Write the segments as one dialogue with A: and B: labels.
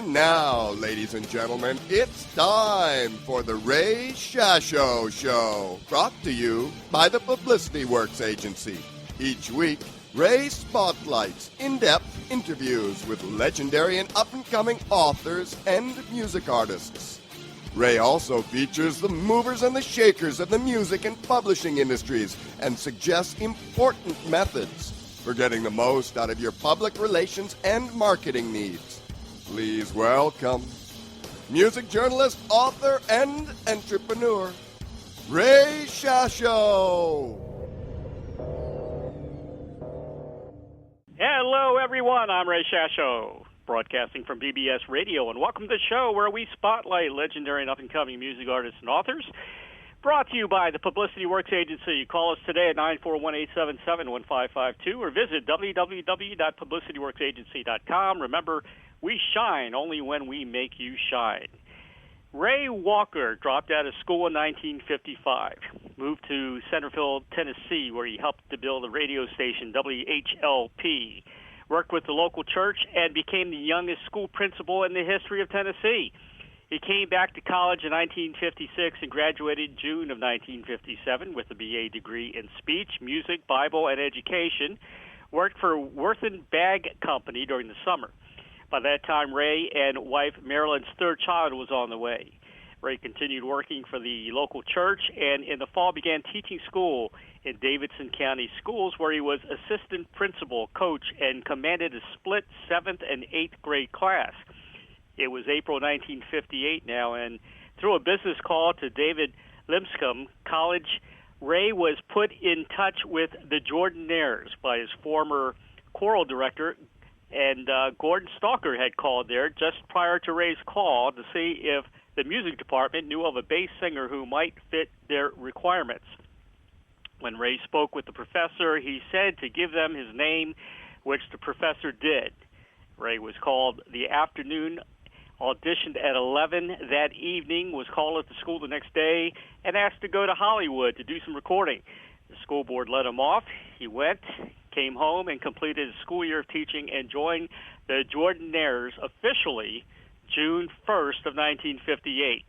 A: And now, ladies and gentlemen, it's time for the Ray Shasho Show, brought to you by the Publicity Works Agency. Each week, Ray spotlights in-depth interviews with legendary and up-and-coming authors and music artists. Ray also features the movers and the shakers of the music and publishing industries and suggests important methods for getting the most out of your public relations and marketing needs. Please welcome music journalist, author, and entrepreneur, Ray Shasho.
B: Hello, everyone. I'm Ray Shasho, broadcasting from BBS Radio, and welcome to the show where we spotlight legendary and up-and-coming music artists and authors. Brought to you by the Publicity Works Agency. Call us today at 941-877-1552 or visit www.publicityworksagency.com. Remember, we shine only when we make you shine. Ray Walker dropped out of school in 1955, moved to Centerville, Tennessee, where he helped to build a radio station, WHLP, worked with the local church, and became the youngest school principal in the history of Tennessee. He came back to college in 1956 and graduated June of 1957 with a BA degree in speech, music, Bible, and education. Worked for Werthan Bag Company during the summer. By that time, Ray and wife Marilyn's third child was on the way. Ray continued working for the local church and in the fall began teaching school in Davidson County Schools, where he was assistant principal, coach, and commanded a split 7th and 8th grade class. It was April 1958 now, and through a business call to David Lipscomb College, Ray was put in touch with the Jordanaires by his former choral director, and Gordon Stalker had called there just prior to Ray's call to see if the music department knew of a bass singer who might fit their requirements. When Ray spoke with the professor, he said to give them his name, which the professor did. Ray was called the afternoon, auditioned at 11 that evening, was called at the school the next day, and asked to go to Hollywood to do some recording. The school board let him off. He went, came home, and completed his school year of teaching and joined the Jordanaires officially June 1st of 1958.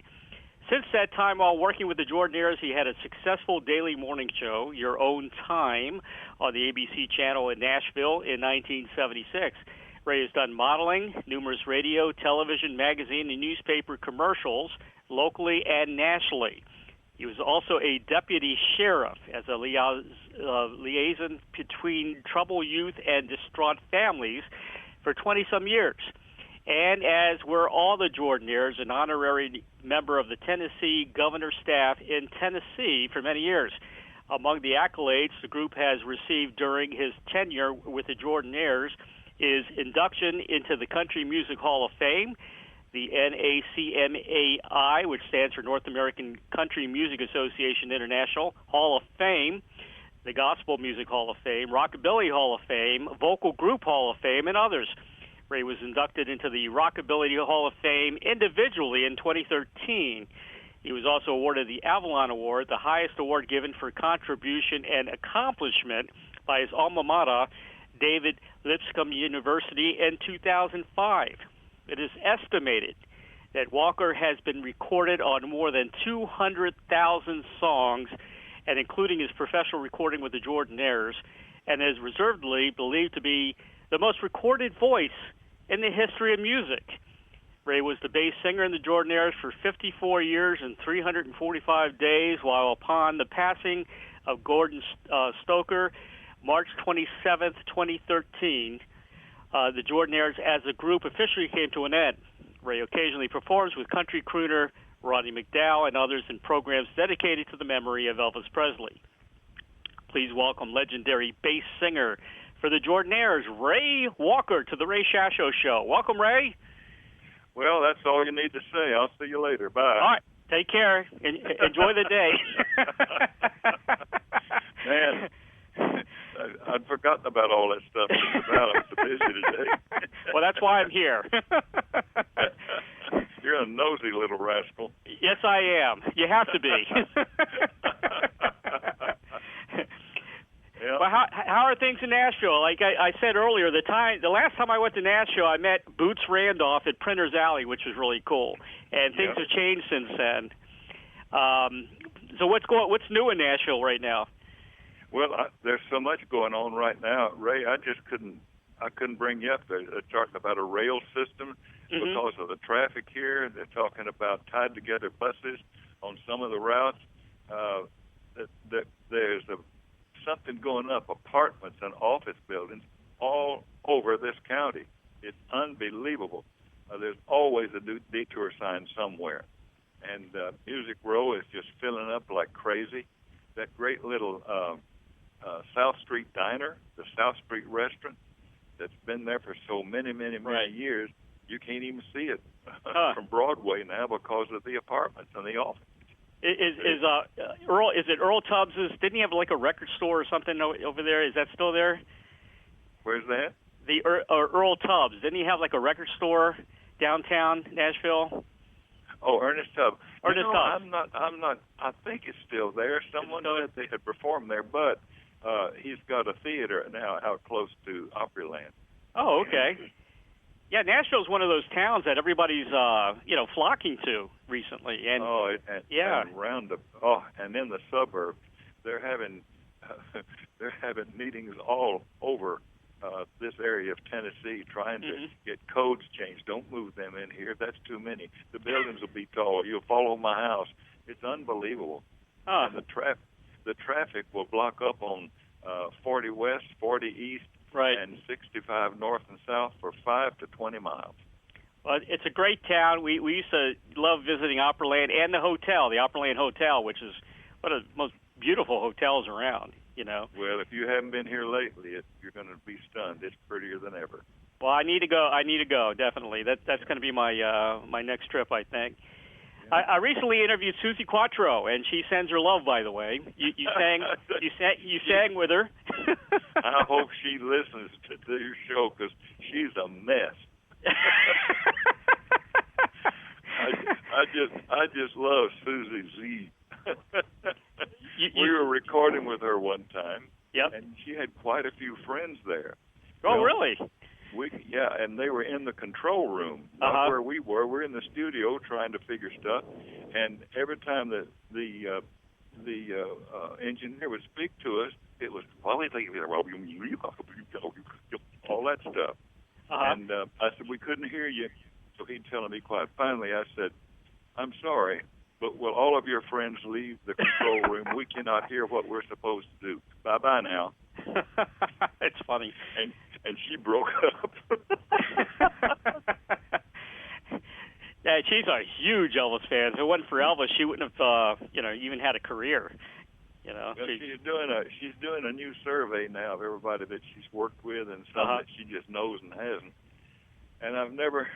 B: Since that time, while working with the Jordanaires, he had a successful daily morning show, Your Own Time, on the ABC channel in Nashville in 1976. Ray has done modeling, numerous radio, television, magazine, and newspaper commercials locally and nationally. He was also a deputy sheriff as a liaison between troubled youth and distraught families for 20-some years. And as were all the Jordanaires, an honorary member of the Tennessee governor's staff in Tennessee for many years. Among the accolades the group has received during his tenure with the Jordanaires is induction into the Country Music Hall of Fame, the NACMAI, which stands for North American Country Music Association International Hall of Fame, the Gospel Music Hall of Fame, Rockabilly Hall of Fame, Vocal Group Hall of Fame, and others. Ray was inducted into the Rockabilly Hall of Fame individually in 2013. He was also awarded the Avalon Award, the highest award given for contribution and accomplishment by his alma mater, David Lipscomb University, in 2005. It is estimated that Walker has been recorded on more than 200,000 songs, and including his professional recording with the Jordanaires, and is reservedly believed to be the most recorded voice in the history of music. Ray was the bass singer in the Jordanaires for 54 years and 345 days, while upon the passing of Gordon Stoker, March 27th, 2013, the Jordanaires as a group officially came to an end. Ray occasionally performs with country crooner Rodney McDowell and others in programs dedicated to the memory of Elvis Presley. Please welcome legendary bass singer for the Jordanaires, Ray Walker, to the Ray Shasho Show. Welcome, Ray.
C: Well, that's all you need to say. I'll see you later. Bye.
B: All right. Take care. Enjoy the day.
C: Man, I'd forgotten about all that stuff. I'm so busy today.
B: Well, that's why I'm here.
C: You're a nosy little rascal.
B: Yes, I am. You have to be.
C: Yeah, Well,
B: how are things in Nashville? Like I said earlier, the last time I went to Nashville, I met Boots Randolph at Printer's Alley, which was really cool. And things have changed since then. So what's new in Nashville right now?
C: Well, there's so much going on right now, Ray. I couldn't bring you up. They're talking about a rail system because of the traffic here. They're talking about tied together buses on some of the routes. There's something going up, apartments and office buildings all over this county. It's unbelievable. There's always a detour sign somewhere. And Music Row is just filling up like crazy. That great little South Street Diner, the South Street Restaurant, that's been there for so many years, you can't even see it from Broadway now because of the apartments and the office. Is
B: it Earl Tubbs'? Didn't he have like a record store or something over there? Is that still there?
C: Where's that?
B: The Earl Tubbs. Didn't he have like a record store downtown Nashville?
C: Oh, Ernest Tubbs.
B: Tubbs.
C: I'm not. I think it's still there. Someone said they had performed there, but he's got a theater now out close to Opryland.
B: Oh, okay. Yeah, Nashville's one of those towns that everybody's flocking to recently, and
C: and in the suburbs, they're having meetings all over this area of Tennessee, trying to get codes changed. Don't move them in here. That's too many. The buildings will be tall. You'll follow my house. It's unbelievable. And the traffic will block up on 40 West, 40 East, and 65 North and South for 5 to 20 miles.
B: Well, it's a great town. We used to love visiting Opryland and the hotel, the Opryland Hotel, which is one of the most beautiful hotels around,
C: Well, if you haven't been here lately, you're going to be stunned. It's prettier than ever.
B: Well, I need to go, definitely. That's going to be my my next trip, I think. Yeah. I recently interviewed Susie Quattro, and she sends her love, by the way. You sang with her.
C: I hope she listens to your show because she's a mess. I just love Susie Z. We were recording with her one time, and she had quite a few friends there.
B: Oh, really?
C: And they were in the control room, not where we were. We're in the studio trying to figure stuff, and every time the engineer would speak to us, it was all that stuff. And I said, we couldn't hear you, so he'd tell him to be quiet. Finally, I said, I'm sorry, but will all of your friends leave the control room? We cannot hear what we're supposed to do. Bye-bye now.
B: It's funny.
C: And she broke up.
B: Yeah, she's a huge Elvis fan. If it wasn't for Elvis, she wouldn't have, even had a career.
C: Well, she's doing a new survey now of everybody that she's worked with and some that she just knows and hasn't. And I've never.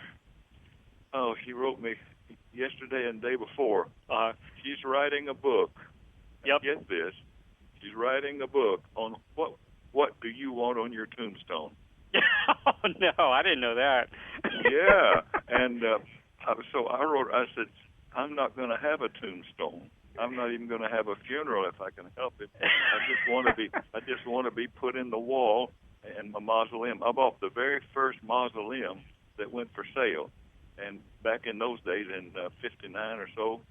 C: Oh, she wrote me yesterday and the day before. She's writing a book.
B: Yep.
C: Get this. She's writing a book on what do you want on your tombstone?
B: Oh, no, I didn't know that.
C: Yeah, and so I wrote, I said, I'm not going to have a tombstone. I'm not even going to have a funeral if I can help it. I just want to be put in the wall in my mausoleum. I bought the very first mausoleum that went for sale. And back in those days, in 59 or so,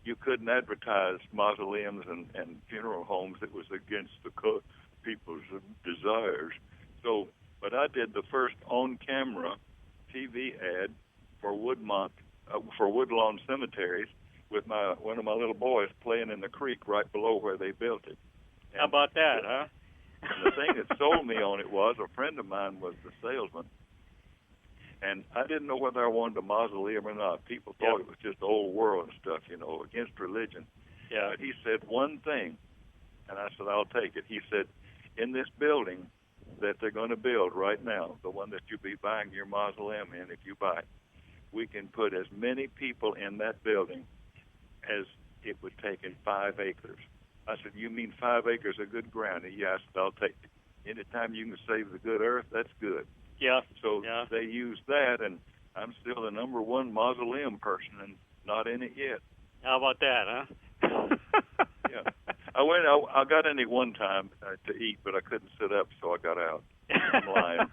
C: you couldn't advertise mausoleums and funeral homes. It was against the people's desires. So, but I did the first on-camera TV ad for Woodlawn Cemeteries with one of my little boys playing in the creek right below where they built it.
B: How about that, huh?
C: And the thing that sold me on it was a friend of mine was the salesman. And I didn't know whether I wanted a mausoleum or not. People thought it was just old world and stuff, against religion.
B: Yeah.
C: But he said one thing, and I said, I'll take it. He said, in this building that they're going to build right now, the one that you'll be buying your mausoleum in if you buy it, we can put as many people in that building as it would take in 5 acres. I said, you mean 5 acres of good ground? And yes, I'll take it. Anytime you can save the good earth, that's good.
B: Yeah.
C: So they use that, and I'm still the number one mausoleum person and not in it yet.
B: How about that, huh?
C: Yeah. I got in it one time to eat, but I couldn't sit up, so I got out. I'm lying.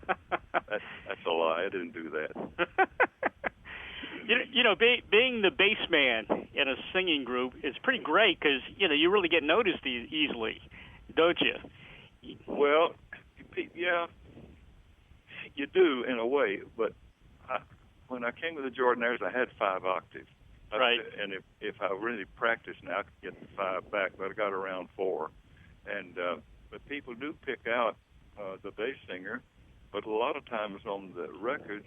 C: That's a lie. I didn't do that.
B: Being the bass man in a singing group is pretty great because, you really get noticed easily, don't you?
C: Well, yeah, you do in a way, but when I came to the Jordanaires, I had 5 octaves.
B: Right.
C: And if I really practiced now, I could get the 5 back, but I got around 4. And but people do pick out the bass singer, but a lot of times on the records,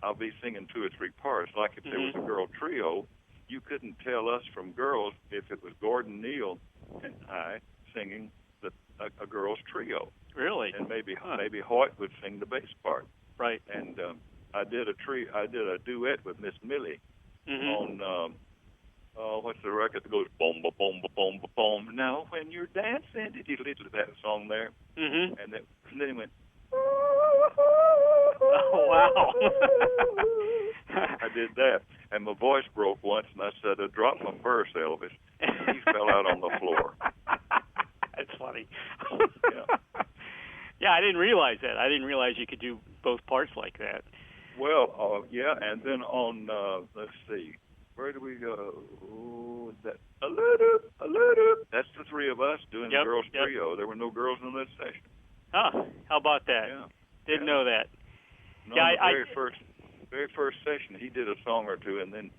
C: I'll be singing 2 or 3 parts. Like if there was a girl trio, you couldn't tell us from girls if it was Gordon Neal and I singing a girl's trio.
B: Really?
C: And maybe Hoyt would sing the bass part.
B: Right.
C: And I did a duet with Miss Millie on what's the record that goes boom, boom, boom, boom, boom, boom. Now when you're dancing, did you listen to that song there? And then he went.
B: Oh, wow.
C: I did that, and my voice broke once, and I said, "Drop my purse, Elvis." And he fell out on the floor.
B: That's funny.
C: Yeah.
B: Yeah, I didn't realize that. I didn't realize you could do both parts like that.
C: Well, yeah, and then on, let's see, where do we go? Ooh, that a little. That's the 3 of us doing the girls' trio. There were no girls in that session.
B: Huh? How about that?
C: Yeah.
B: Didn't know that.
C: No, the very first session, he did a song or 2, and then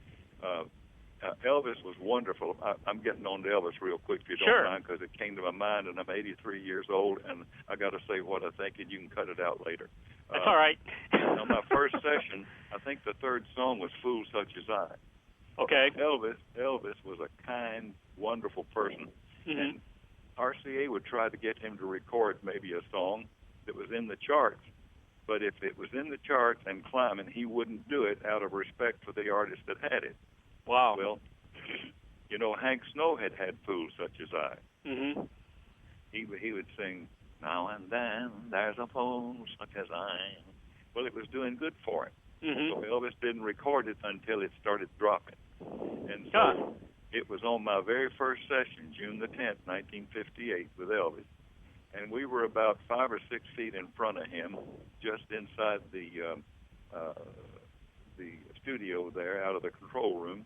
C: Elvis was wonderful. I'm getting on to Elvis real quick, if you don't mind, because it came to my mind, and I'm 83 years old, and I got to say what I think, and you can cut it out later.
B: That's all right.
C: On my first session, I think the 3rd song was "Fool Such as I."
B: Okay.
C: Elvis was a kind, wonderful person, and RCA would try to get him to record maybe a song that was in the charts. But if it was in the charts and climbing, he wouldn't do it out of respect for the artist that had it.
B: Wow.
C: Well, Hank Snow had "Fool Such as I." He would sing, "Now and then there's a fool such as I." Well, it was doing good for him. So Elvis didn't record it until it started dropping. And so it was on my very first session, June the 10th, 1958, with Elvis. And we were about 5 or 6 feet in front of him, just inside the studio there, out of the control room.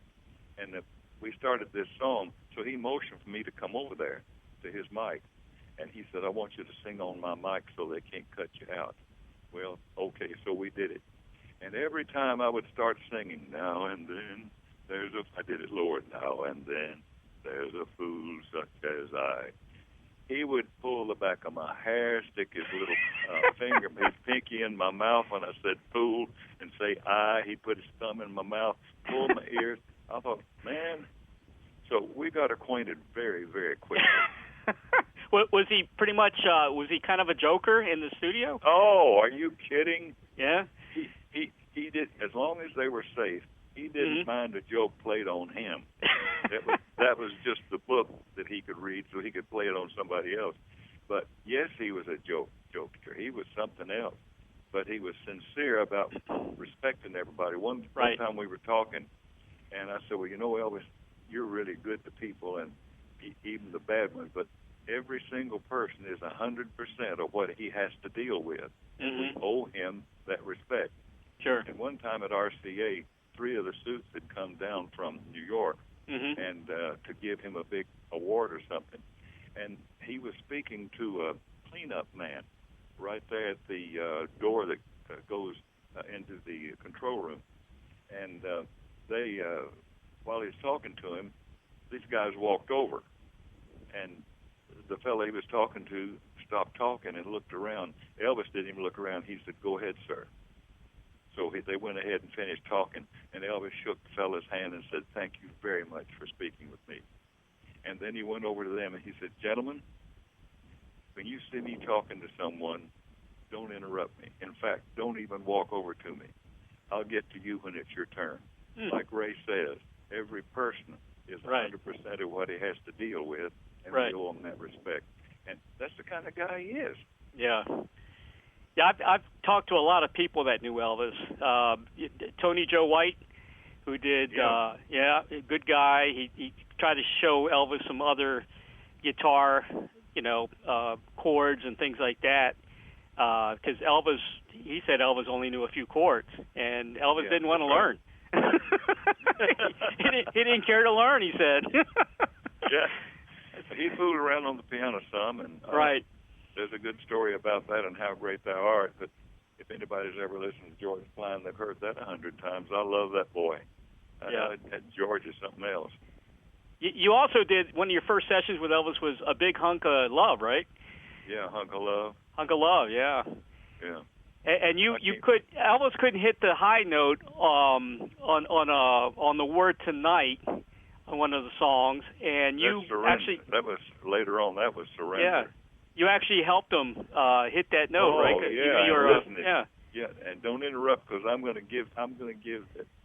C: And we started this song, so he motioned for me to come over there to his mic. And he said, "I want you to sing on my mic so they can't cut you out." Well, okay, so we did it. And every time I would start singing, "Now and then I did it lower, "Now and then there's a fool such as I." He would pull the back of my hair, stick his little his pinky in my mouth when I said "fool," and say "I." He'd put his thumb in my mouth, pull my ears. I thought, man. So we got acquainted very, very quickly.
B: Was he pretty much? Was he kind of a joker in the studio?
C: Oh, are you kidding?
B: Yeah.
C: He did, as long as they were safe. He didn't mind a joke played on him. That was just the book that he could read, so he could play it on somebody else. But yes, he was a jokester. He was something else. But he was sincere about respecting everybody. One time we were talking, and I said, "Well, Elvis, you're really good to people, and even the bad ones. But every single person is 100% of what he has to deal with. And we owe him that respect."
B: Sure.
C: And one time at RCA, 3 of the suits had come down from New York and to give him a big award or something. And he was speaking to a cleanup man right there at the door that goes into the control room. And they, while he was talking to him, these guys walked over. And the fellow he was talking to stopped talking and looked around. Elvis didn't even look around. He said, "Go ahead, sir." So they went ahead and finished talking, and Elvis shook the fellow's hand and said, "Thank you very much for speaking with me." And then he went over to them and he said, "Gentlemen, when you see me talking to someone, don't interrupt me. In fact, don't even walk over to me. I'll get to you when it's your turn." Like Ray says, every person is 100% of what he has to deal with, and we owe him that respect. And that's the kind of guy he is.
B: Yeah. Yeah, I've talked to a lot of people that knew Elvis. Tony Joe White, who did, a good guy. He tried to show Elvis some other guitar, chords and things like that. Because Elvis, he said Elvis only knew a few chords, and Elvis didn't want to learn. he didn't care to learn, he said.
C: Yeah, he fooled around on the piano some, and
B: right.
C: There's a good story about that and how great thou art. But if anybody's ever listened to George Klein, they've heard that 100 times. I love that boy. That George is something else.
B: You also did, one of your first sessions with Elvis was A Big Hunk of Love, right?
C: Yeah, Hunk of Love.
B: Hunk of Love, yeah.
C: Yeah.
B: And Elvis couldn't hit the high note on the word Tonight on one of the songs, and you actually,
C: that was later on. That was Surrender.
B: Yeah, you actually helped him hit that note, right?
C: Yeah. Yeah, and don't interrupt, because I'm going to give,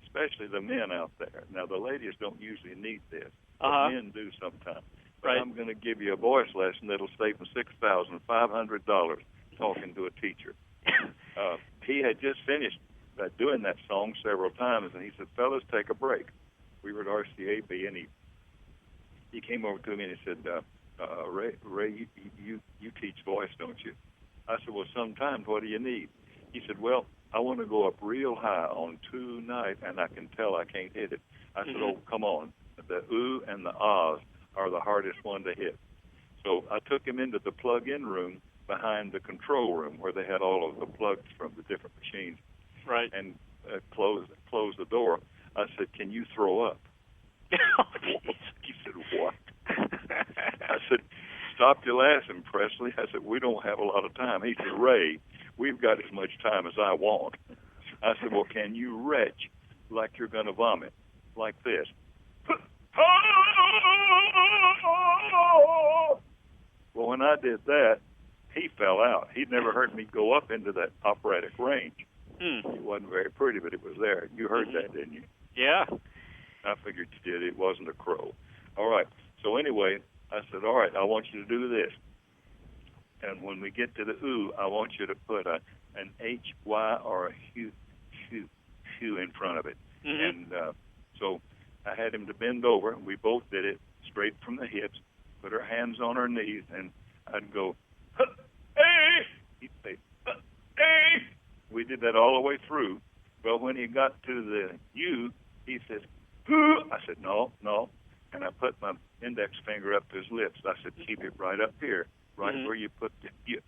C: especially the men out there. Now the ladies don't usually need this, but men do sometimes. But
B: right.
C: I'm going to give you a voice lesson that'll save them $6,500 talking to a teacher. He had just finished doing that song several times, and he said, "Fellas, take a break." We were at RCAB, and he came over to me and he said, Ray, you teach voice, don't you? I said, well, sometimes. What do you need? He said, well, I want to go up real high on Tonight, and I can tell I can't hit it. I said, oh, come on. The ooh and the ahs are the hardest one to hit. So I took him into the plug-in room behind the control room where they had all of the plugs from the different machines.
B: Right.
C: And closed the door. I said, can you throw up? He said, what? I said, stop your laughing, Presley. I said, we don't have a lot of time. He said, Ray, we've got as much time as I want. I said, well, can you retch like you're going to vomit, like this? Well, when I did that, he fell out. He'd never heard me go up into that operatic range. It wasn't very pretty, but it was there. You heard that, didn't you?
B: Yeah.
C: I figured you did. It wasn't a crow. All right. So anyway, I said, all right, I want you to do this. And when we get to the ooh, I want you to put an H-Y or a Q in front of it. And so I had him to bend over. We both did it straight from the hips, put our hands on our knees, and I'd go, hey! He'd say, hey! We did that all the way through. Well, when he got to the U, he says, hoo! I said, no. And I put my index finger up to his lips. I said, keep it right up here, right where you put the Q.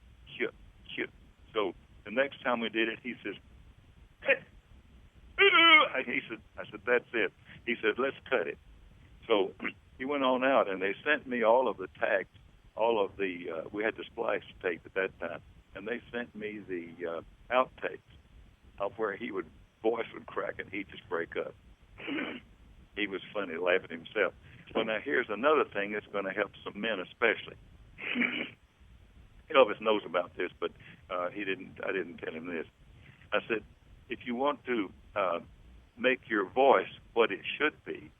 C: So the next time we did it, he says, hey! I said, that's it. He said, let's cut it. So he went on out, and they sent me all of the tags, all of the, we had the splice tape at that time, and they sent me the outtakes of where voice would crack, and he'd just break up. He was funny, laughing himself. Well, now here's another thing that's going to help some men especially. Elvis knows about this, but I didn't tell him this. I said, if you want to make your voice what it should be,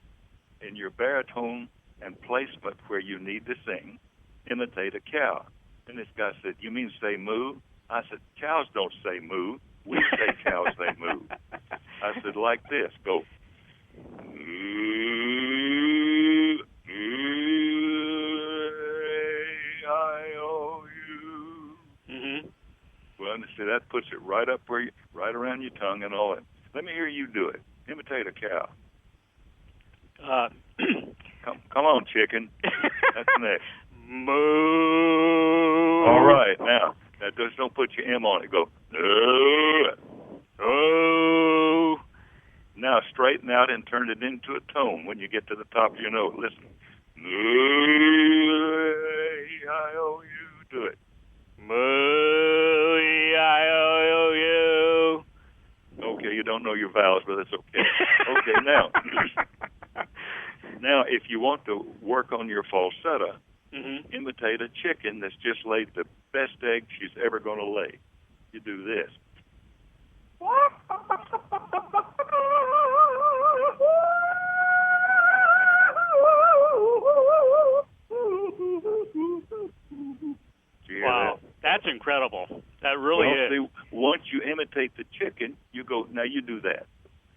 C: in your baritone and placement where you need to sing, imitate a cow. And this guy said, you mean say moo? I said, cows don't say moo. We say cows say moo. I said, like this, go. Well, see, that puts it right up where right around your tongue and all that. Let me hear you do it. Imitate a cow. Come on, chicken. That's next.
B: Moo.
C: All right, now just don't put your M on it. Go. Oh. Now straighten out and turn it into a tone when you get to the top of your note. Listen. Do it. Okay, you don't know your vowels, but that's okay. Okay, now if you want to work on your falsetto, imitate a chicken that's just laid the best egg she's ever going to lay. You do this.
B: Wow, that's incredible. That really is.
C: See, once you imitate the chicken, you go, now you do that.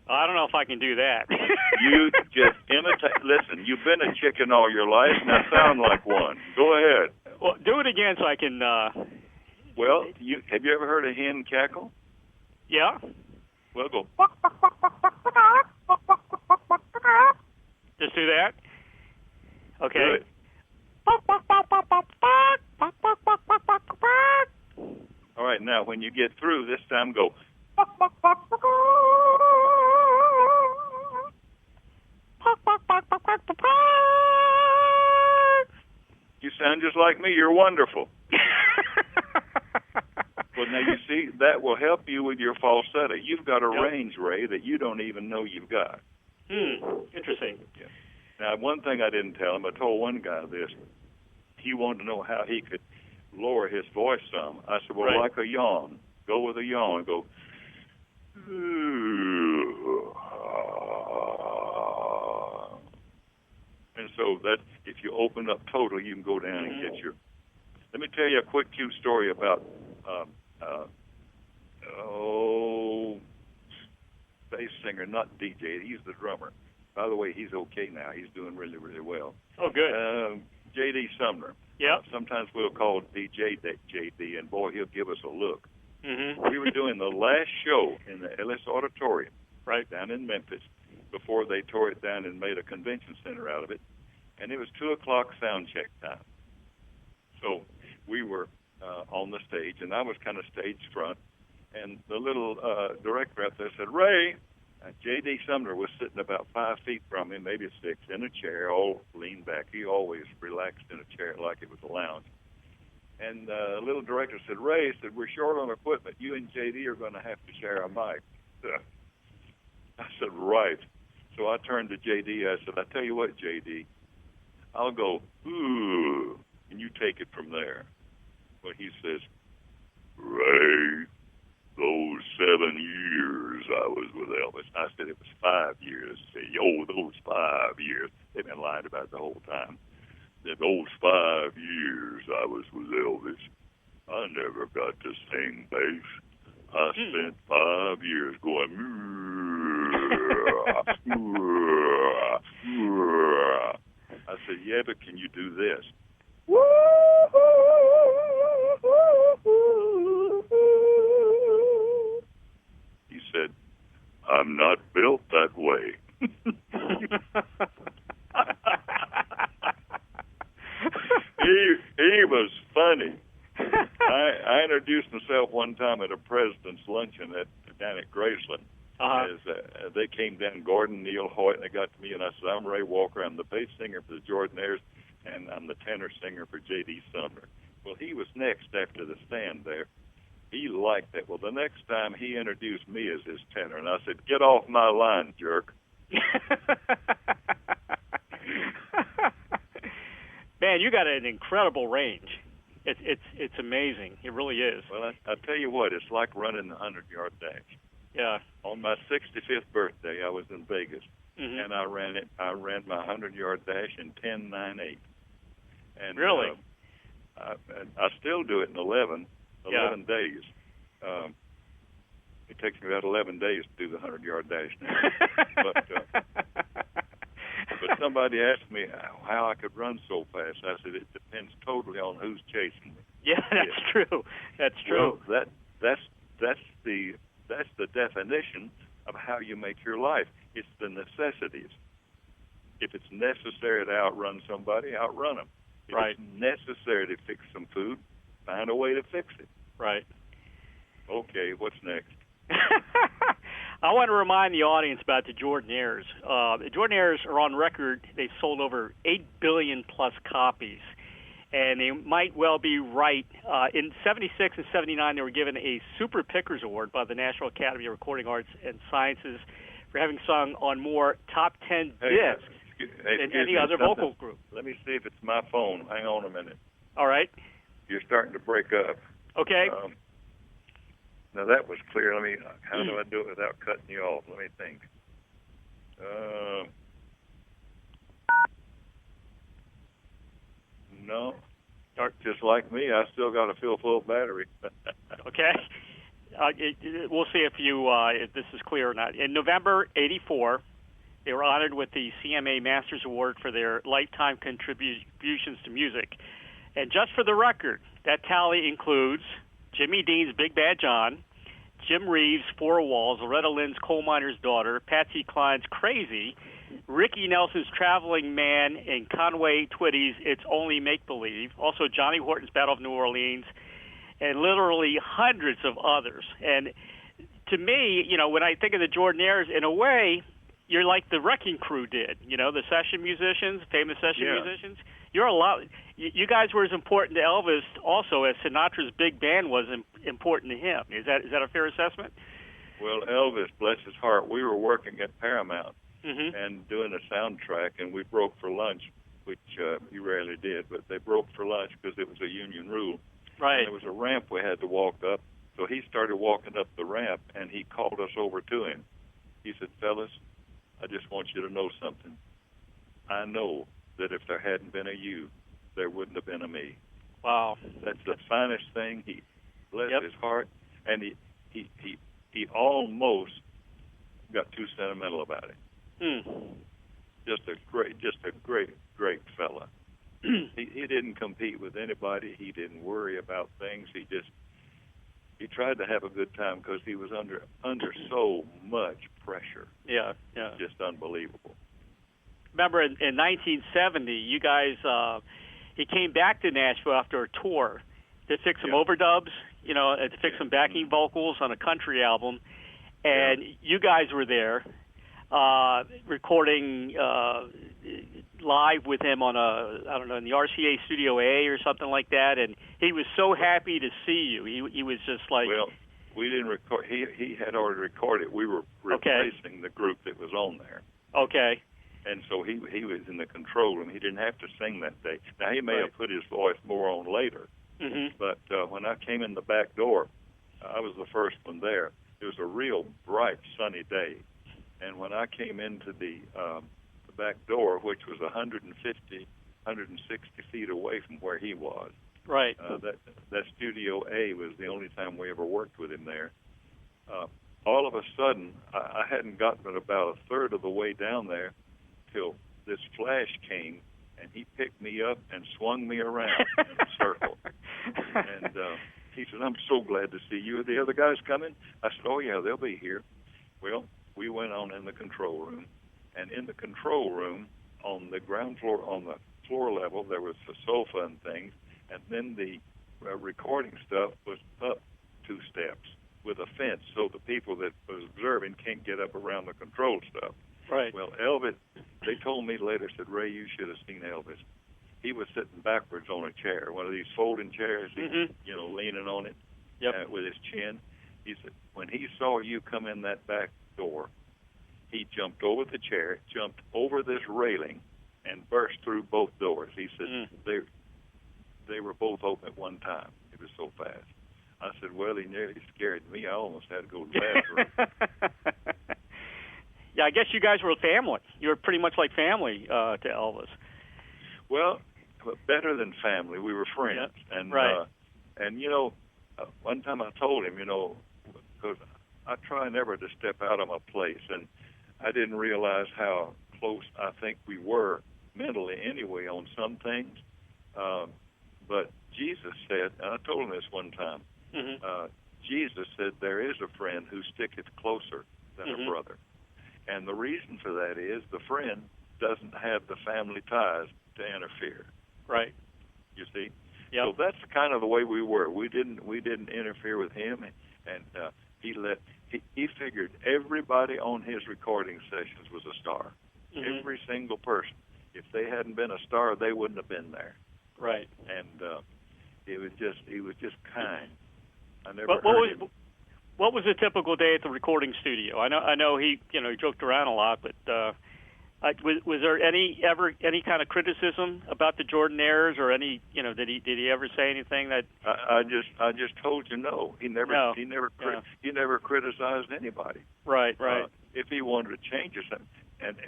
B: I don't know if I can do that.
C: You just imitate. Listen, you've been a chicken all your life. Now sound like one. Go ahead.
B: Well, do it again so I can...
C: Well, have you ever heard a hen cackle?
B: Yeah.
C: Well, go.
B: Just do that? Okay.
C: Do it. All right, now when you get through, this time go. You sound just like me. You're wonderful. Well, now you see, that will help you with your falsetto. You've got a range, Ray, that you don't even know you've got.
B: Interesting.
C: Yeah. Now, one thing I didn't tell him, I told one guy this. He wanted to know how he could lower his voice some. I said, well, like a yawn. Go with a yawn. Go. And so that if you open up totally, you can go down and get your. Let me tell you a quick cute story about bass singer, not DJ. He's the drummer. By the way, he's okay now. He's doing really, really well.
B: Oh, good.
C: J.D. Sumner.
B: Yeah.
C: Sometimes we'll call DJ J.D., and boy, he'll give us a look.
B: Mm-hmm.
C: We were doing the last show in the Ellis Auditorium, down in Memphis, before they tore it down and made a convention center out of it, and it was 2 o'clock sound check time. So we were on the stage, and I was kind of stage front, and the little director out there said, Ray, J.D. Sumner was sitting about 5 feet from him, maybe 6, in a chair, all leaned back. He always relaxed in a chair like it was a lounge. And the little director said, Ray, said, we're short on equipment. You and J.D. are going to have to share a mic. I said, right. So I turned to J.D. I said, I tell you what, J.D., I'll go, ooh, and you take it from there. But he says, Ray, those 7 years I was with Elvis. I said, it was 5 years. He said, yo, those 5 years. They've been lying about it the whole time. That those 5 years I was with Elvis, I never got to sing bass. I spent 5 years going, I said, yeah, but can you do this? He said, I'm not built that way. He was funny. I introduced myself one time at a president's luncheon down at Graceland. As they came down, Gordon, Neil, Hoyt, and they got to me, and I said, I'm Ray Walker. I'm the bass singer for the Jordanaires, and I'm the tenor singer for J.D. Sumner. Well, he was next after the stand there. He liked that. Well, the next time he introduced me as his tenor, and I said, get off my line, jerk.
B: Man, you got an incredible range. It's amazing. It really is.
C: Well, I tell you what, it's like running the 100-yard dash.
B: Yeah.
C: On my 65th birthday, I was in Vegas, and I ran my 100-yard dash in 10.98. And
B: really?
C: I still do it in 11 days. It takes me about 11 days to do the 100-yard dash now. But somebody asked me how I could run so fast. I said, it depends totally on who's chasing me.
B: Yeah, that's true. That's true.
C: Well, that's the definition of how you make your life. It's the necessities. If it's necessary to outrun somebody, outrun them. If it's necessary to fix some food, find a way to fix it.
B: Right.
C: Okay, what's next?
B: I want to remind the audience about the Jordanaires. The Jordanaires are on record. They've sold over 8 billion plus copies. And they might well be right. In 76 and 79, they were given a Super Pickers Award by the National Academy of Recording Arts and Sciences for having sung on more top 10 discs than any other vocal group.
C: Let me see if it's my phone. Hang on a minute.
B: All right.
C: You're starting to break up.
B: Okay.
C: Now, that was clear. How do I do it without cutting you off? Let me think. No. Just like me, I still got a full battery.
B: Okay. we'll see if this is clear or not. In November '84, they were honored with the CMA Masters Award for their lifetime contributions to music. And just for the record, that tally includes Jimmy Dean's Big Bad John, Jim Reeves' Four Walls, Loretta Lynn's Coal Miner's Daughter, Patsy Cline's Crazy, Ricky Nelson's Traveling Man, and Conway Twitty's It's Only Make Believe, also Johnny Horton's Battle of New Orleans, and literally hundreds of others. And to me, when I think of the Jordanaires, in a way, you're like the Wrecking Crew did, the session musicians, famous session musicians. You're a lot. You guys were as important to Elvis also as Sinatra's big band was important to him. Is that a fair assessment?
C: Well, Elvis, bless his heart, we were working at Paramount and doing a soundtrack, and we broke for lunch, which he rarely did, but they broke for lunch because it was a union rule.
B: Right.
C: And there was a ramp we had to walk up, so he started walking up the ramp, and he called us over to him. He said, "Fellas, I just want you to know something. I know that if there hadn't been a you, there wouldn't have been a me."
B: Wow.
C: That's the finest thing. He bless his heart, and he almost got too sentimental about it. Just a great fella. He didn't compete with anybody. He didn't worry about things. He tried to have a good time because he was under so much pressure.
B: Yeah.
C: Just unbelievable.
B: Remember in 1970, you guys, he came back to Nashville after a tour to fix some overdubs, to fix some backing vocals on a country album, and you guys were there recording live with him on in the RCA Studio A or something like that, and he was so happy to see you. He was just like...
C: Well, we didn't record. He had already recorded. We were replacing the group that was on there.
B: Okay.
C: And so he was in the control room. He didn't have to sing that day. Now, he may have put his voice more on later, but when I came in the back door, I was the first one there. It was a real bright, sunny day. And when I came into the back door, which was 150, 160 feet away from where he was, that Studio A was the only time we ever worked with him there. All of a sudden, I hadn't gotten but about a third of the way down there till this flash came, and he picked me up and swung me around in a circle. And he said, "I'm so glad to see you. Are the other guys coming?" I said, "Oh, yeah, they'll be here." Well, we went on in the control room, and in the control room, on the ground floor, on the floor level, there was a sofa and things, and then the recording stuff was up 2 steps with a fence, so the people that was observing can't get up around the control stuff.
B: Right.
C: Well, Elvis, they told me later, said, "Ray, you should have seen Elvis. He was sitting backwards on a chair, one of these folding chairs, leaning on it with his chin." He said, "When he saw you come in that back door, he jumped over the chair, jumped over this railing, and burst through both doors." He said they were both open at one time. It was so fast. I said, "Well, he nearly scared me. I almost had to go to the bathroom."
B: Yeah, I guess you guys were a family. You were pretty much like family to Elvis.
C: Well, better than family. We were friends.
B: Yeah.
C: And,
B: right.
C: One time I told him, because I try never to step out of my place, and I didn't realize how close I think we were mentally anyway on some things. But Jesus said, and I told him this one time, Jesus said, "There is a friend who sticketh closer than a brother." And the reason for that is the friend doesn't have the family ties to interfere.
B: Right.
C: You see?
B: Yep.
C: So that's kind of the way we were. We didn't interfere with him, and he figured everybody on his recording sessions was a star. Every single person. If they hadn't been a star, they wouldn't have been there.
B: Right.
C: And he was just kind. I never heard him.
B: What was a typical day at the recording studio? I know he joked around a lot, but was there any kind of criticism about the Jordanaires, or any did he ever say anything that?
C: I just told you no. He never criticized anybody.
B: Right.
C: If he wanted to change something, and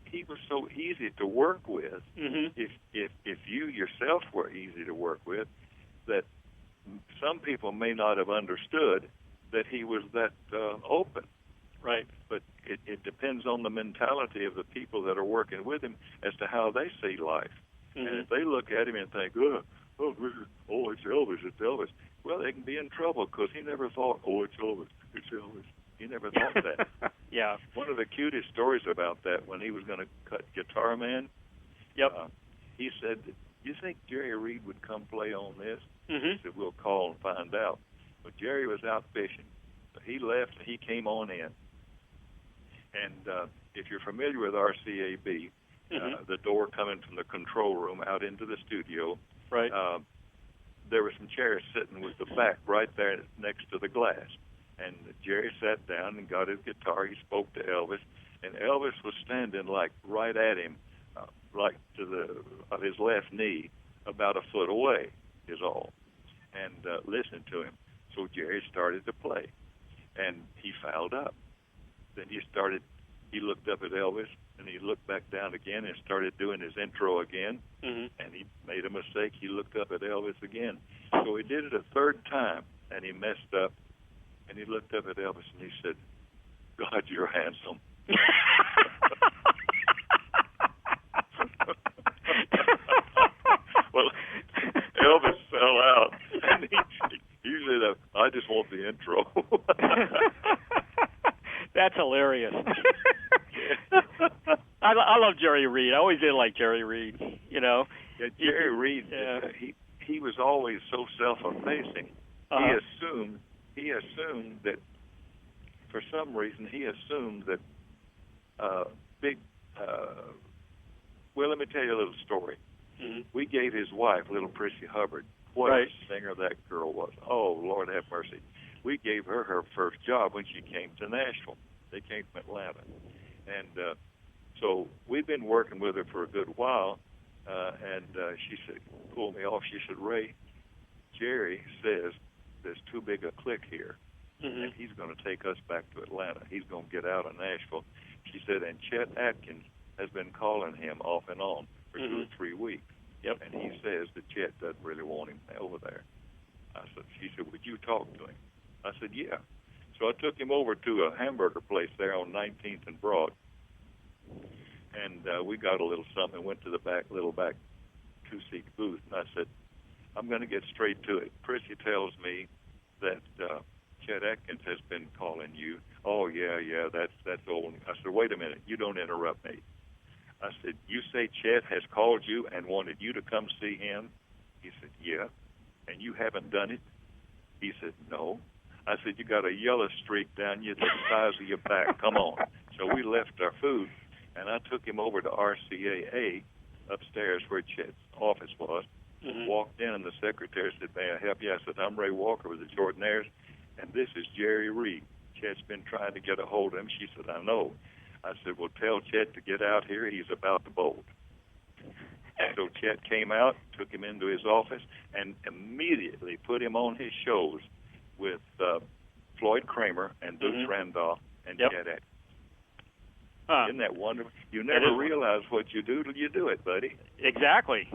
C: he was so easy to work with. If you yourself were easy to work with, that some people may not have understood that he was that open.
B: Right.
C: But it depends on the mentality of the people that are working with him as to how they see life.
B: Mm-hmm.
C: And if they look at him and think, it's Elvis, well, they can be in trouble because he never thought, it's Elvis. He never thought that.
B: Yeah.
C: One of the cutest stories about that, when he was going to cut Guitar Man, he said, you think Jerry Reed would come play on this?
B: Mm-hmm.
C: He said, we'll call and find out. But Jerry was out fishing. So he left and he came on in. And if you're familiar with RCAB, the door coming from the control room out into the studio,
B: right.
C: There were some chairs sitting with the back right there next to the glass. And Jerry sat down and got his guitar. He spoke to Elvis, and Elvis was standing like right at him, like to his left knee, about a foot away is all, and listened to him. So Jerry started to play, and he fouled up. Then he looked up at Elvis, and he looked back down again and started doing his intro again, and he made a mistake. He looked up at Elvis again. So he did it a third time, and he messed up, and he looked up at Elvis, and he said, God, you're handsome. Well, Elvis fell out, and he said, I just want the intro.
B: That's hilarious. I love Jerry Reed. I always did like Jerry Reed,
C: Yeah, Jerry Reed, he was always so self-effacing. He assumed that, for some reason, well, let me tell you a little story. Mm-hmm. We gave his wife, little Prissy Hubbard, what a singer that girl was. Oh, Lord have mercy. We gave her first job when she came to Nashville. They came from Atlanta. And so we've been working with her for a good while, and she said, pulled me off. She said, Ray, Jerry says there's too big a clique here, and he's going to take us back to Atlanta. He's going to get out of Nashville. She said, and Chet Atkins has been calling him off and on for 2 or 3 weeks. Yep. And he says that Chet doesn't really want him over there. She said, would you talk to him? I said, yeah. So I took him over to a hamburger place there on 19th and Broad, and we got a little something and went to the little back two-seat booth, and I said, I'm going to get straight to it. Prissy tells me that Chet Atkins has been calling you. Oh, yeah, that's old. I said, wait a minute, you don't interrupt me. I said, you say Chet has called you and wanted you to come see him? He said, yeah. And you haven't done it? He said, no. I said, you got a yellow streak down you the size of your back. Come on. So we left our food, and I took him over to RCAA upstairs where Chet's office was. Walked in, and the secretary said, may I help you? I said, I'm Ray Walker with the Jordanaires, and this is Jerry Reed. Chet's been trying to get a hold of him. She said, I know. I said, well, tell Chet to get out here. He's about to bolt. And so Chet came out, took him into his office, and immediately put him on his shows with Floyd Kramer and Boots Randolph and Chet Atkins. Isn't that wonderful? You never realize what you do till you do it, buddy.
B: Exactly.